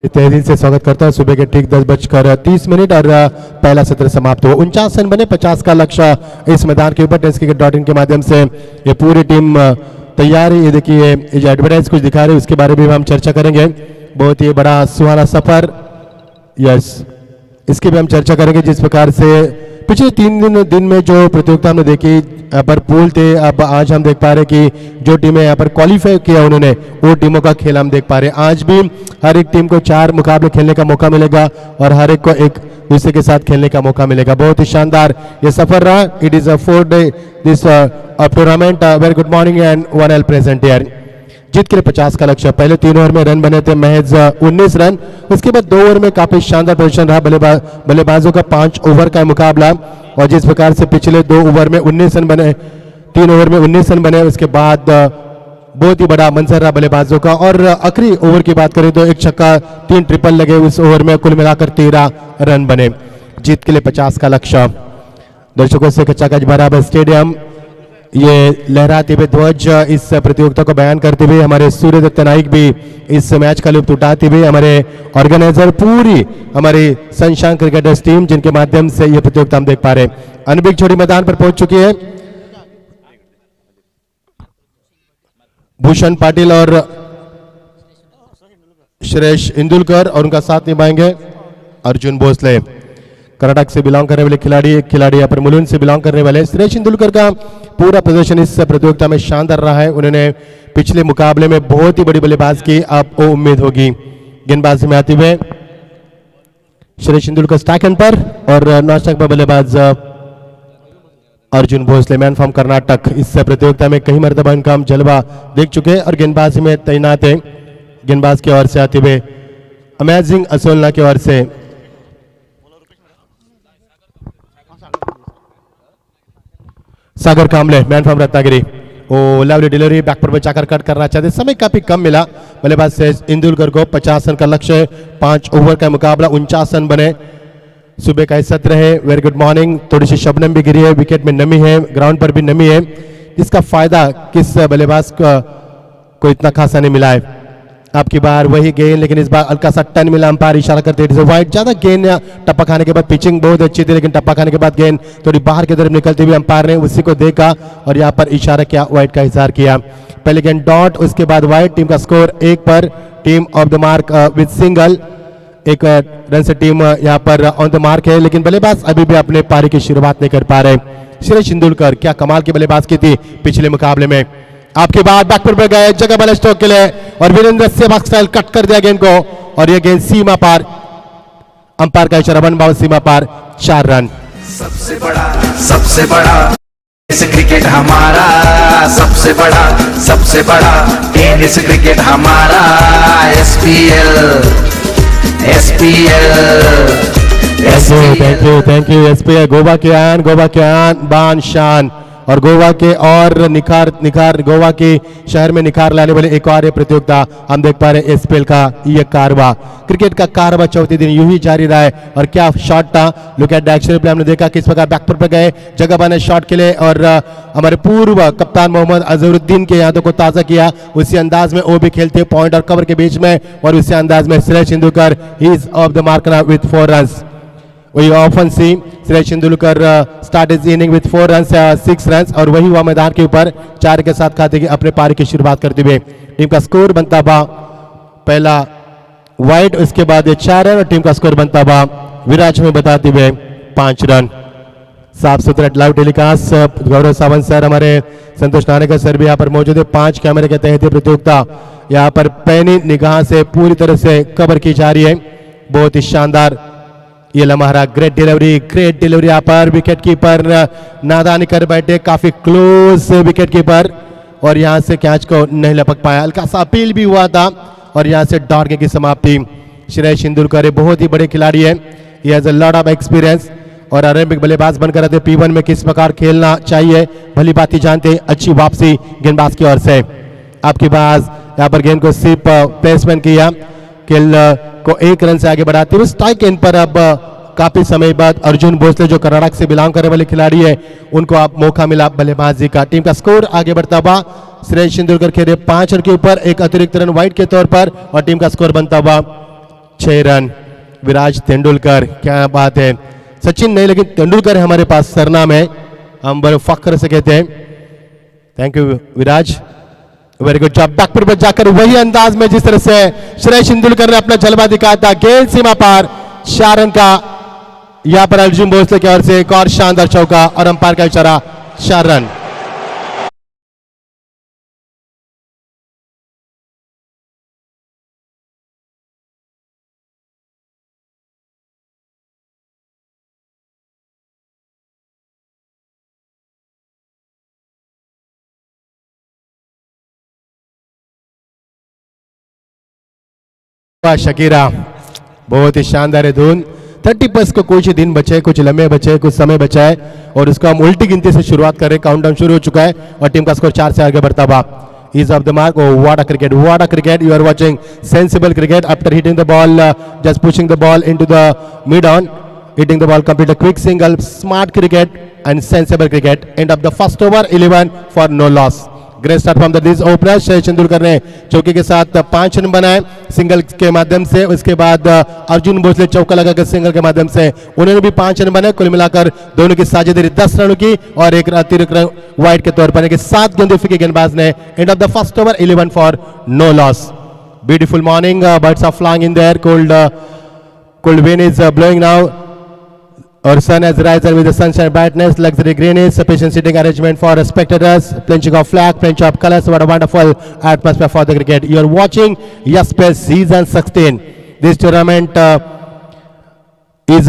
तेजी से स्वागत करता हूं। सुबह के ठीक 10:30 और पहला सत्र समाप्त हुआ। 49 रन बने, 50 का लक्ष्य इस मैदान के ऊपर। टेस्टक्रिकेट.in के माध्यम से ये पूरी टीम तैयार है। ये देखिए, ये जो एडवर्टाइज कुछ दिखा रहे हैं उसके बारे में भी हम चर्चा करेंगे। बहुत ही बड़ा सुहाना सफर, यस, इसकी भी हम चर्चा करेंगे। जिस प्रकार से पिछले 3 दिन में जो प्रतियोगिता हमने देखी, यहाँ पर पूल थे, अब आज हम देख पा रहे कि जो टीमें यहाँ पर क्वालिफाई किया उन्होंने, वो टीमों का खेल हम देख पा रहे हैं। आज भी हर एक टीम को 4 मुकाबले खेलने का मौका मिलेगा और हर एक को एक दूसरे के साथ खेलने का मौका मिलेगा। बहुत ही शानदार ये सफर रहा। It is a 4 day this tournament. Very good morning and 1L present here. जीत के लिए 50 का लक्ष्य। पहले 3 ओवर में रन बने थे महज 19 रन। उसके बाद 2 ओवर में काफी शानदार प्रदर्शन रहा बल्लेबाजों का। 5 ओवर का मुकाबला, और जिस प्रकार से पिछले 2 ओवर में 19 रन बने, 3 ओवर में 19 रन बने, उसके बाद बहुत ही बड़ा मंजर रहा बल्लेबाजों का। और आखिरी ओवर की बात करें तो 1 छक्का 3 ट्रिपल लगे उस ओवर में, कुल मिलाकर 13 रन बने। जीत के लिए 50 का लक्ष्य। दर्शकों से कच्चा भरा स्टेडियम, ये लहराते हुए ध्वज इस प्रतियोगिता को बयान करते हुए हमारे सूर्यदत्त नाइक भी इस मैच का लुत्फ उठाते हुए, हमारे ऑर्गेनाइजर पूरी हमारी सनशाइन क्रिकेटर्स टीम जिनके माध्यम से ये प्रतियोगिता हम देख पा रहे हैं। अनबिक जोड़ी मैदान पर पहुंच चुकी है। भूषण पाटिल और श्रेयस इंदुलकर, और उनका साथ निभाएंगे अर्जुन भोसले। कर्नाटक से बिलोंग करने वाले खिलाड़ी यहाँ पर मुलुंड से बिलोंग करने वाले। श्रेयस इंदुलकर का पूरा प्रदर्शन इस प्रतियोगिता में शानदार रहा है। उन्होंने पिछले मुकाबले में बहुत ही बड़ी बल्लेबाज की, आपको उम्मीद होगी। गेंदबाजी में आते हुए श्रेयस इंदुलकर स्टैक एंड पर, और नॉन स्टैक पर बल्लेबाज अर्जुन भोसले, मैन फ्रॉम कर्नाटक। इस प्रतियोगिता में कई मरतबा इनका हम जलवा देख चुके हैं और गेंदबाजी में तैनात है। गेंदबाज की ओर से आते हुए अमेजिंग असोलना की ओर से Sagar Kamle, man from Ratnagiri. Oh lovely delivery, back पर बचाकर कट करना चाहते, समय काफी कम मिला बल्लेबाज से इंदुलकर को। 50 रन का लक्ष्य, 5 ओवर का मुकाबला, 49 रन बने। सुबह का सत्र है। Very good morning. थोड़ी सी शबनम भी गिरी है, विकेट में नमी है, ग्राउंड पर भी नमी है, जिसका फायदा किस बल्लेबाज को इतना खासा नहीं मिला है। आपकी बार वही गेंद, लेकिन इस बार हल्का सा टर्न मिला, अंपायर इशारा करते हैं वाइड। ज्यादा गेंद टप्पा खाने के बाद, पिचिंग बहुत अच्छी थी, लेकिन टप्पा खाने के बाद गेंद थोड़ी बाहर की तरफ निकलती हुई अंपायर ने उसी को देखा और यहाँ पर इशारा किया, वाइड का इशारा किया। पहले गेंद डॉट, उसके बाद वाइड। टीम का score 1 per. Team of the mark विद सिंगल। 1 रन से टीम यहाँ पर ऑन द मार्क है, लेकिन बल्लेबाज अभी भी अपने पारी की शुरुआत नहीं कर पा रहे। श्रेयस इंदुलकर क्या कमाल की बल्लेबाज की थी पिछले मुकाबले में। आपके बाद बैकफुट पर गए, जगह बने स्ट्रोक के लिए, और वीरेंद्र सहवाग स्टाइल कट कर दिया गेंद को, और यह गेंद सीमा पार। अंपायर का इशारा, 1 बाउंड सीमा पार, 4 रन। सबसे बड़ा टेनिस क्रिकेट हमारा, सबसे बड़ा टेनिस क्रिकेट हमारा। SPL thank you SPL। Goa के आन बान शान, और गोवा के और निखार गोवा के शहर में निखार लाने वाले एक और प्रतियोगिता हम देख पा रहे हैं। SPL का ये कारवा, क्रिकेट का कारवा चौथे दिन यूं ही जारी रहा है। और क्या शॉट था, look at the action play. हमने देखा किस प्रकार बैकफुट पर गए, जगह बने शॉट के लिए, और हमारे पूर्व कप्तान मोहम्मद अजहरुद्दीन के यादों को ताज़ा किया। उसी अंदाज में वो भी खेलते पॉइंट और कवर के बीच में, और उसी अंदाज में Shreyas Indulkar is of the mark now विद 4 runs. We often see Shreyas Indulkar start his inning with 4 runs, 6 runs, और वही हुआ मैदान के ऊपर 4 के साथ खाते की अपने पारी की शुरुआत करते हुए। टीम का स्कोर बनता हुआ पहला वाइड, उसके बाद 4 रन, और टीम का स्कोर बनता हुआ विराज में बताते हुए 5 रन। साफ सुथरा लाइव टेलीकास्ट, गौरव सावंत सर, हमारे संतोष नानेकर सर भी यहाँ पर मौजूद है। 5 कैमरे के तहत प्रतियोगिता यहाँ पर पैनी निगाह से पूरी तरह से कवर की जा रही है। बहुत ही शानदार ये लम्हा, ग्रेट डिलीवरी यहाँ पर विकेट कीपर नादानी कर बैठे, काफी क्लोज विकेट कीपर, और यहाँ से कैच को नहीं लपक पाया। हल्का सा अपील भी हुआ था, और यहाँ से डॉट की समाप्ति। श्रेयस इंदुलकर बहुत ही बड़े खिलाड़ी है, he has a lot of experience, और ओलंपिक बल्लेबाज बनकर रहते। P1 में किस प्रकार खेलना चाहिए भली बात ही जानते। अच्छी वापसी गेंदबाज की ओर से। आपकी बाज यहाँ पर गेंद को सिर्फ प्लेसमेंट किया, खेल को 1 रन से आगे बढ़ाते हुए स्ट्राइक एंड पर। अब काफी समय बाद अर्जुन भोसले जो कर्नाटक से बिलोंग करने वाले खिलाड़ी है, उनको अब मौका मिला बल्लेबाजी का। टीम का स्कोर आगे बढ़ता हुआ श्रेयस इंदुलकर खेले 5 रन के ऊपर, 1 अतिरिक्त रन वाइड के तौर पर, और टीम का स्कोर बनता हुआ 6 रन। विराज तेंदुलकर, क्या बात है, सचिन नहीं लेकिन तेंदुलकर है हमारे पास, सरनाम है, हम बड़े फख्र से कहते हैं। Thank you Viraj, very good job. Back foot पर जाकर वही अंदाज में जिस तरह से श्रेयस तेंदुलकर ने अपना जलवा दिखाया था, गेंद सीमा पार, 4 रन का यहां पर अर्जुन भोसले की ओर से एक और शानदार चौका और अंपायर का इशारा, 4 रन। शकीरा, बहुत ही शानदार है धुन। 30+ को कुछ ही दिन बचे, कुछ लम्हे बचे, कुछ समय बचा है और उसको हम उल्टी गिनती से शुरुआत करें। काउंटडाउन शुरू हो चुका है और टीम का स्कोर 4 से आगे बढ़ता हुआ। Ease of the mark. Oh, what a cricket! What a cricket! You are watching sensible cricket after hitting the ball, just pushing the ball into the mid-on, hitting the ball, complete a quick single. Smart cricket and sensible cricket. End of the first over, 11 for no loss. Great start from the this opener. Shreyas Tendulkar ने चौके के साथ 5 run बनाए single के माध्यम से। उसके बाद अर्जुन भोसले चौका लगाकर single के माध्यम से उन्होंने भी 5 रन बनाए। कुल मिलाकर दोनों की साझेदारी 10 रनों की और एक अतिरिक्त रन वाइड के तौर पर 7 गेंदें फेंकी गेंदबाज ने। End of the first over, 11 for no loss. Beautiful morning, birds are flying in there, cold wind is blowing now. Our sun has risen with the sunshine brightness, luxury greenish, sufficient seating arrangement for spectators, plenty of flag, plenty of colors. What a wonderful atmosphere for the cricket. You are watching Yaspers season 16. This tournament is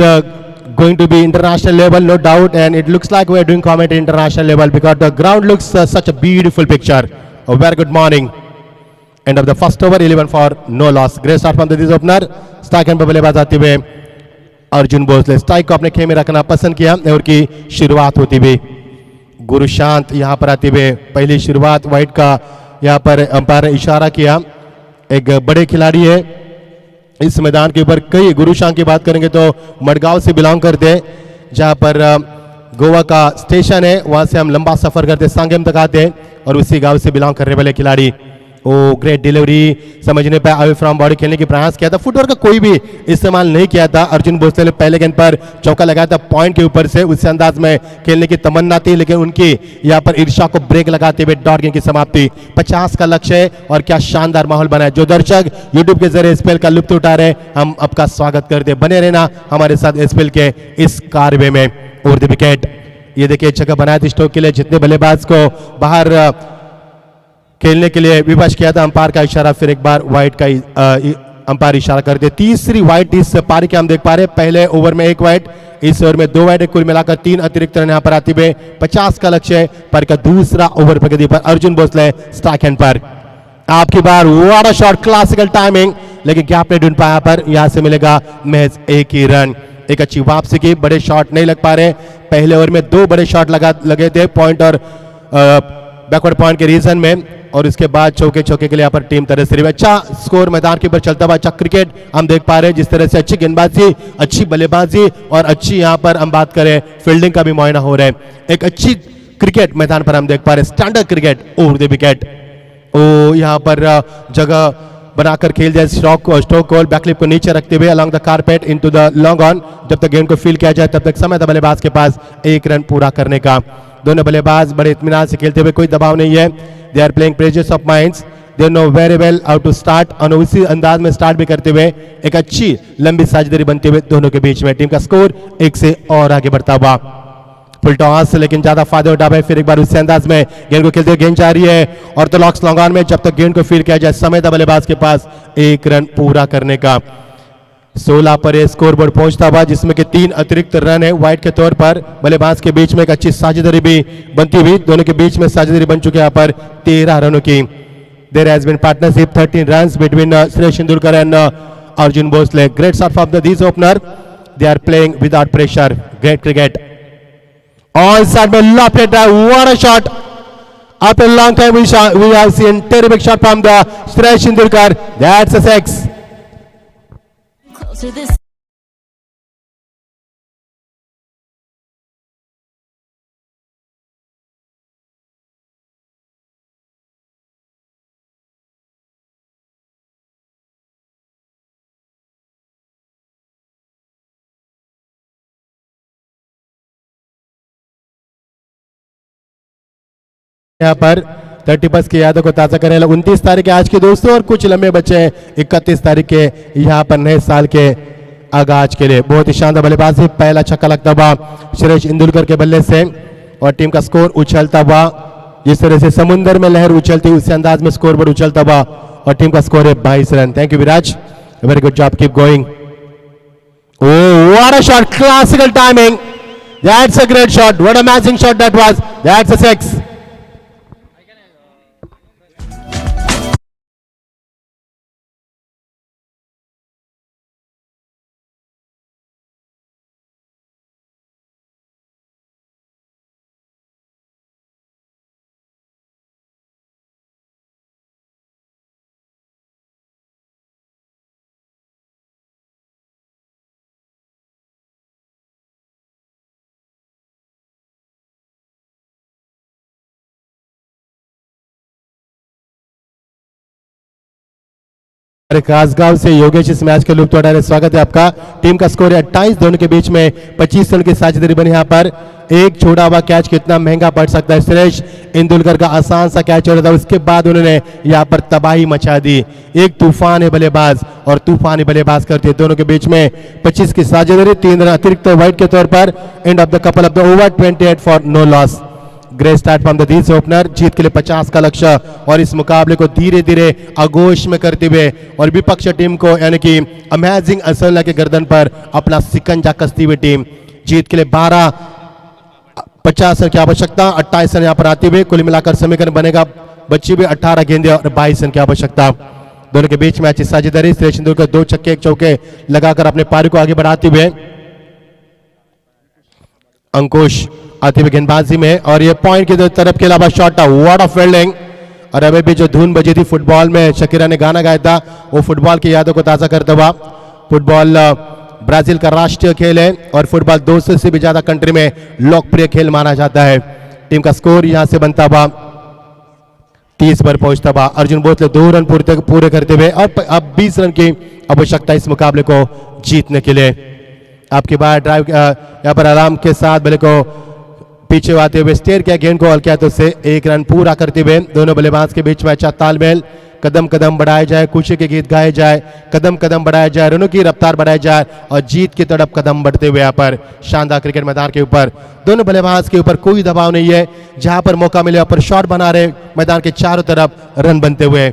going to be international level, no doubt, and it looks like we are doing commentary international level because the ground looks such a beautiful picture. A very good morning. End of the first over, 11 for no loss. Great start from this opener. Strike and बल्लेबाज आते हुए Arjun Bhosle strike को अपने खेमे रखना पसंद KIA और की शुरुआत होती हुई गुरु शांत यहां पर आते हुए पहली शुरुआत वाइड का यहां पर अंपायर ने इशारा किया। एक बड़े खिलाड़ी है इस मैदान के ऊपर। कई गुरु शांत की बात करेंगे तो मडगांव से बिलोंग करते हैं, जहां पर गोवा का स्टेशन है, वहां से हम लंबा सफर करते सांगेम तक आते हैं और उसी गांव से बिलोंग करने वाले खिलाड़ी। ओ ग्रेट डिलीवरी, समझने पर अवे फ्रॉम बॉडी खेलने की प्रयास किया था, फुटवर्क का कोई भी इस्तेमाल नहीं किया था। अर्जुन भोसले ने पहले गेंद पर चौका लगाया था पॉइंट के ऊपर से, उस अंदाज में खेलने की तमन्ना थी, लेकिन उनकी यहाँ पर ईर्षा को ब्रेक लगाते हुए डॉट गेंद की समाप्ति। 50 का लक्ष्य है और क्या शानदार माहौल बना है। जो दर्शक यूट्यूब के जरिए स्पेल का लुत्फ उठा रहे, हम आपका स्वागत करते, बने रहना हमारे साथ स्पेल के इस कार्य में। और द विकेट, ये देखिए जगह बनाया थी स्टोक के लिए, जितने बल्लेबाज को बाहर खेलने के लिए विवश किया था, अंपायर का इशारा, फिर एक बार वाइड का अंपायर इशारा कर दे। तीसरी वाइड इस पारी के हम देख पा रहे हैं। पहले ओवर में 1 वाइड, इस ओवर में 2 वाइड, कुल मिलाकर 3 अतिरिक्त रन यहां पर आते हुए 50 का लक्ष्य है। पर का दूसरा ओवर प्रगति पर अर्जुन भोसले स्ट्राइक हैंड पर। आपकी बार what a shot, classical timing, लेकिन गैप नहीं ढूंढ पाया, पर यहां से मिलेगा महज 1 ही रन। एक अच्छी वापसी की, बड़े शॉट नहीं लग पा रहे। पहले ओवर में 2 बड़े शॉट लगे थे पॉइंट और बैकवर्ड पॉइंट के रीजन में, और उसके बाद चौके के लिए यहाँ पर टीम तरह से अच्छा स्कोर मैदान के ऊपर चलता हुआ अच्छा क्रिकेट हम देख पा रहे हैं। जिस तरह से अच्छी गेंदबाजी, अच्छी बल्लेबाजी और अच्छी यहाँ पर हम बात करें फील्डिंग का भी मुआयना हो रहा है। एक अच्छी क्रिकेट मैदान पर हम देख पा रहे हैं, standard cricket. Over the wicket, oh यहाँ पर जगह बनाकर खेल जाए स्ट्रोक होल, बैकलिप को नीचे रखते हुए along the carpet into the long on. जब तक गेंद को फील किया जाए तब तक समय था बल्लेबाज के पास 1 रन पूरा करने का। दोनों बल्लेबाज बड़े इत्मीनान से खेलते हुए, कोई दबाव नहीं है। They are playing presence of minds, they know very well how to start, और उसी अंदाज में स्टार्ट भी करते हुए एक अच्छी लंबी साझेदारी बनते हुए दोनों के बीच में। टीम का स्कोर 1 से और आगे बढ़ता हुआ। फुल टॉस, लेकिन ज्यादा फायदा उठा पाए। फिर एक बार उसी अंदाज में गेंद को खेलते हुए, गेंद जा रही है ऑर्थोडॉक्स लॉन्ग ऑन में। जब तक गेंद को फील किया जाए समय था बल्लेबाज के पास 1 रन पूरा करने का। 16 पर स्कोरबोर्ड पहुंचता हुआ, जिसमें कि 3 अतिरिक्त रन है वाइड के तौर पर। बल्लेबाज के बीच में एक अच्छी साझेदारी भी बनती हुई, दोनों के बीच में साझेदारी बन चुकी है यहाँ पर 13 रनों की। There has been partnership 13 runs between Shreyas Tendulkar and Arjun Bhosle. Great start from the this opener, they are playing without pressure. Great cricket on side में lofted drive, what a shot. After a long time we have seen terrific shot from the Shreyash Tendulkar. That's a 6. Closer this यहाँ पर 30 की यादों को ताज़ा करेगा 29 तारीख के आज के दोस्तों, और कुछ लम्बे बच्चे हैं 31 तारीख के यहाँ पर नए साल के आगाज के लिए। बहुत ही शानदार बल्लेबाजी, पहला छक्का लगता हुआ सुरेश इंदुलकर के बल्ले से, और टीम का स्कोर उछलता हुआ जिस तरह से समुद्र में लहर उछलती उसी अंदाज में स्कोर बोर्ड उछलता हुआ, और टीम का स्कोर है 22 run. Thank you Viraj, very good job, keep going. Oh, what a shot! Classical timing. That's a great shot. What a amazing shot that was. That's a 6. Khasgaon say Yogesh is match के लुत्फ उठा रहे, स्वागत है आपका। Team का score है 28, दोनों के beach में 25 रन की साझेदारी बनी। यहाँ पर एक छोड़ा हुआ कैच कितना महंगा पड़ सकता है। सुरेश इंदुलकर का आसान सा कैच हो रहा था, उसके बाद उन्होंने यहाँ पर तबाही मचा दी। एक तूफान है बल्लेबाज और तूफानी बल्लेबाज करते हैं, दोनों के बीच में 25 की साझेदारी, 3 रन अतिरिक्त वाइड के तौर पर। End of the couple of the over, 28 for no loss. Great start from the these opener, जीत के लिए 50 का लक्ष्य, और इस मुकाबले को धीरे धीरे आगोश में करते हुए और विपक्ष टीम को यानी कि अमेजिंग असोला के गर्दन पर अपना सिकंजा कसती हुई टीम जीत के लिए 50 रन की आवश्यकता, 28 रन यहाँ पर आते हुए कुल मिलाकर समीकरण बनेगा बच्ची भी 18 गेंदे और 22 रन की आवश्यकता। दोनों के बीच में अच्छी साझेदारी, सुरेश इंदुलकर 2 छक्के 1 चौके लगाकर अपने पारी को आगे बढ़ाते हुए। अंकुश आते हुए गेंदबाजी में, और ये पॉइंट की तरफ के अलावा शॉट, व्हाट ऑफ फील्डिंग। और अभी भी जो धुन बजी थी फुटबॉल में, शकीरा ने गाना गाया था, वो फुटबॉल की यादों को ताज़ा करता हुआ। फुटबॉल ब्राजील का राष्ट्रीय खेल है और फुटबॉल 200 से भी ज्यादा कंट्री में लोकप्रिय खेल माना जाता है। टीम का स्कोर यहां से बनता हुआ 30 पर पहुंचता हुआ। अर्जुन बोतले 2 रन पूरे करते हुए, और अब 20 रन की आवश्यकता इस मुकाबले को जीतने के लिए। आपकी बार ड्राइव यहाँ पर आराम के साथ बल्ले को पीछे आते हुए स्टेयर किया, गेंद को हल किया तो उससे 1 रन पूरा करते हुए। दोनों बल्लेबाज के बीच में अच्छा तालमेल, कदम कदम बढ़ाया जाए, खुशी के गीत गाए जाए, कदम कदम बढ़ाया जाए, रनों की रफ्तार बढ़ाई जाए, और जीत की तरफ कदम बढ़ते हुए यहाँ पर शानदार क्रिकेट मैदान के ऊपर दोनों बल्लेबाज के ऊपर कोई दबाव नहीं है। जहां पर मौका मिले पर शॉट बना रहे, मैदान के चारों तरफ रन बनते हुए।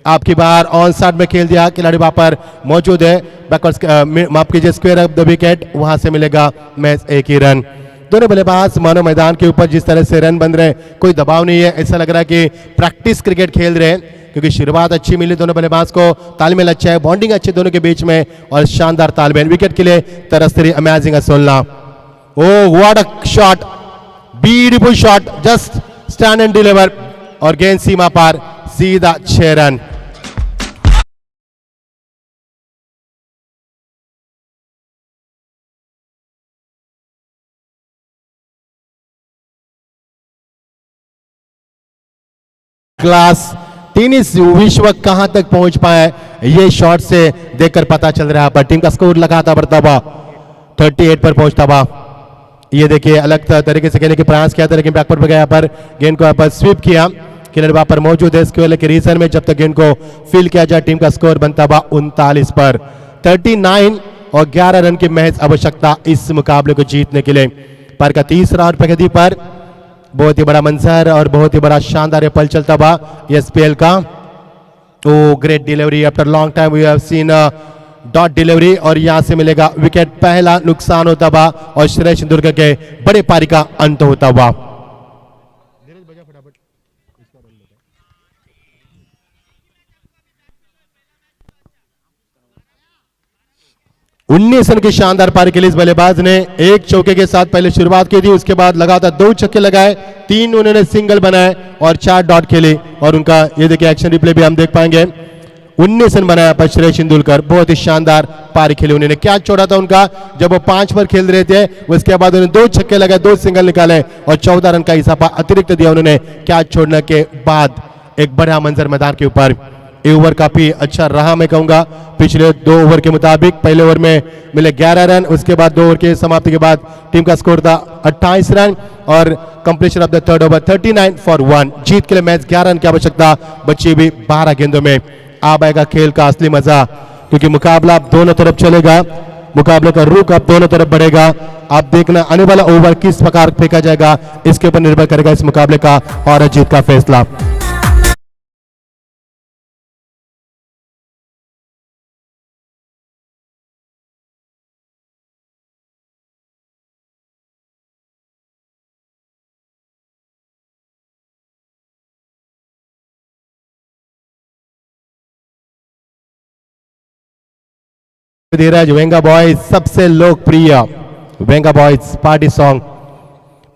आपकी बार ऑन साइड में खेल दिया, खिलाड़ी वहां पर मौजूद है, बैकवर्ड माफ कीजिए, स्क्वायर ऑफ द विकेट, वहां से मिलेगा मैच 1 ही रन। दोनों बल्लेबाज मानो मैदान के ऊपर जिस तरह से रन बन रहे, कोई दबाव नहीं है, ऐसा लग रहा है कि प्रैक्टिस क्रिकेट खेल रहे हैं, क्योंकि शुरुआत अच्छी मिली दोनों बल्लेबाज को, तालमेल अच्छा है, बॉन्डिंग अच्छी दोनों के बीच में, और शानदार तालमेल। विकेट के लिए तरसरी amazing Asolna. Oh what a shot, beautiful shot, just stand and deliver, और गेंद सीमा पार, सीधा 6 रन। क्लास टेनिस विश्व कहां तक पहुंच पाए, ये शॉट से देखकर पता चल रहा है। पर टीम का स्कोर लगातार बढ़ता हुआ 38 पर पहुंचता हुआ। ये देखिए अलग तरीके से खेलने के प्रयास किया था, लेकिन बैकवर्ड पर गया, पर गेंद को यहाँ पर स्वीप किया, खिलाड़ी वहां पर मौजूद है, इसके के रीजन में जब तक गेंद को फील किया जाए। टीम का स्कोर बनता हुआ 39 पर 39, और 11 रन की महज आवश्यकता इस मुकाबले को जीतने के लिए। पर का तीसरा और प्रगति पर बहुत ही बड़ा मंजर और बहुत ही बड़ा शानदार पल चलता हुआ एसपीएल का। Oh great delivery, after long time we have seen dot delivery, और यहां से मिलेगा विकेट। पहला नुकसान होता हुआ और सुरेश इंदुलकर के बड़े पारी का अंत होता हुआ। 19 रन की शानदार पारी के लिए इस बल्लेबाज ने 1 चौके के साथ पहले शुरुआत की थी, उसके बाद लगातार 2 छक्के लगाए, 3 उन्होंने सिंगल बनाए और 4 डॉट खेले। और उनका ये देखिए एक्शन रिप्ले भी हम देख पाएंगे। 19 रन बनाया पर सुरेश इंदुलकर, बहुत ही शानदार पारी खेली उन्होंने। क्या छोड़ा था उनका जब वो 5 पर खेल रहे थे, उसके बाद उन्होंने 2 छक्के लगाए, 2 सिंगल निकाले और 14 रन का इजाफा अतिरिक्त दिया उन्होंने। क्या छोड़ने के बाद एक बड़ा मंजर मैदान के ऊपर ये ओवर काफी अच्छा रहा मैं कहूंगा। पिछले 2 ओवर के मुताबिक पहले ओवर में मिले 11 रन, उसके बाद 2 ओवर के समाप्ति के बाद टीम का स्कोर था 28 रन और completion of the third over 39 for 1। जीत के लिए मैच 11 रन की आवश्यकता बची हुई 12 गेंदों में। अब आएगा खेल का असली मजा, क्योंकि मुकाबला अब दोनों तरफ चलेगा, मुकाबले का रुख अब दोनों तरफ बढ़ेगा। आप देखना आने वाला ओवर किस प्रकार फेंका जाएगा, इसके ऊपर निर्भर करेगा इस मुकाबले का और जीत का फैसला। धीरज वेंगा बॉयज सबसे लोकप्रिय वेंगा बॉयज पार्टी सॉन्ग।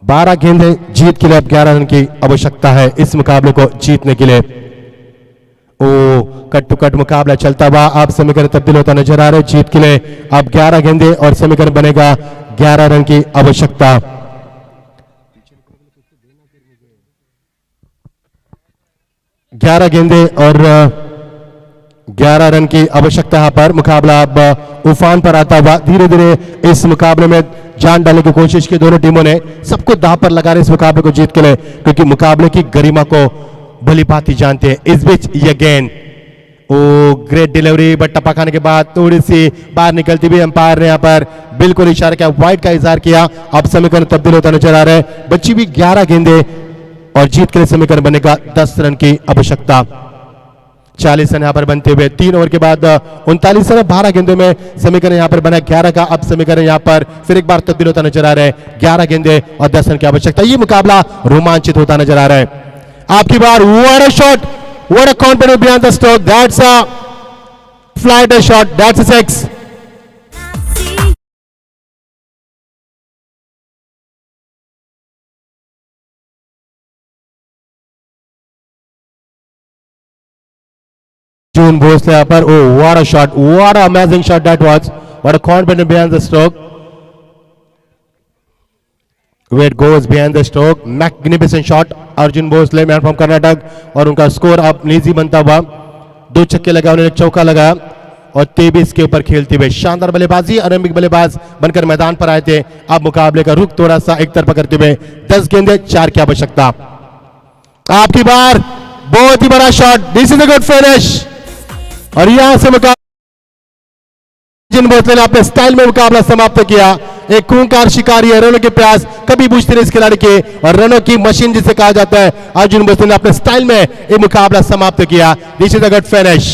12 गेंदें जीत के लिए अब 11 रन की आवश्यकता है इस मुकाबले को जीतने के लिए। ओ कट टू कट मुकाबला चलता हुआ अब समीकरण तब्दील होता नजर आ रहा है। जीत के लिए अब 11 गेंदें और समीकरण बनेगा 11 रन की आवश्यकता। ग्यारह गेंदें और 11 रन की आवश्यकता यहां पर। मुकाबला अब उफान पर आता हुआ धीरे धीरे इस मुकाबले में जान डालने की कोशिश की दोनों टीमों ने। सबको दांव पर लगा रहे इस मुकाबले को जीत के लिए, क्योंकि मुकाबले की गरिमा को भली भांति जानते हैं। इस बीच ये गेंद ओ ग्रेट डिलीवरी, बट टप्पा खाने के बाद थोड़ी सी बाहर निकलती हुई अंपायर ने यहां पर बिल्कुल इशारा किया, वाइड का इजहार किया। अब समीकरण तब्दील होता नजर आ रहा है। बची हुई 11 गेंदें और जीत के लिए समीकरण बनेगा 10 रन की आवश्यकता। 40 रन यहां पर बनते हुए 3 ओवर के बाद 39 रन 12 गेंदों में समीकरण यहां पर बना 11 का। अब समीकरण यहां पर फिर एक बार तब्दील होता नजर आ रहा है। 11 गेंदें और 10 रन की आवश्यकता। ये मुकाबला रोमांचित होता नजर आ रहा है। आपकी बार what a shot, what a confidence behind the stroke, that's a flight a shot, that's a 6। June Bosley यहाँ पर, oh what a shot, what an amazing shot that was, what a confidence behind the stroke, where it goes behind the stroke, magnificent shot, Arjun Bhosale man from Karnataka. और उनका score अब नीजी बनता हुआ 2 छक्के लगा, उन्होंने चौका लगाया और 23 के ऊपर खेलते हुए शानदार बल्लेबाजी। ओलंपिक बल्लेबाज बनकर मैदान पर आए थे। अब मुकाबले का रुख थोड़ा सा एक तरफा करते हुए 10 गेंदें 4 की आवश्यकता। आपकी बार बहुत ही बड़ा shot, this is a good finish और यहां से मुकाबला जिन भोसले ने अपने स्टाइल में मुकाबला समाप्त किया। एक खूंखार शिकारी है, रनों के प्यास कभी बुझते नहीं इस खिलाड़ी के और रनों की मशीन जिसे कहा जाता है। अर्जुन भोसले ने अपने स्टाइल में ये मुकाबला समाप्त किया। This is a good finish.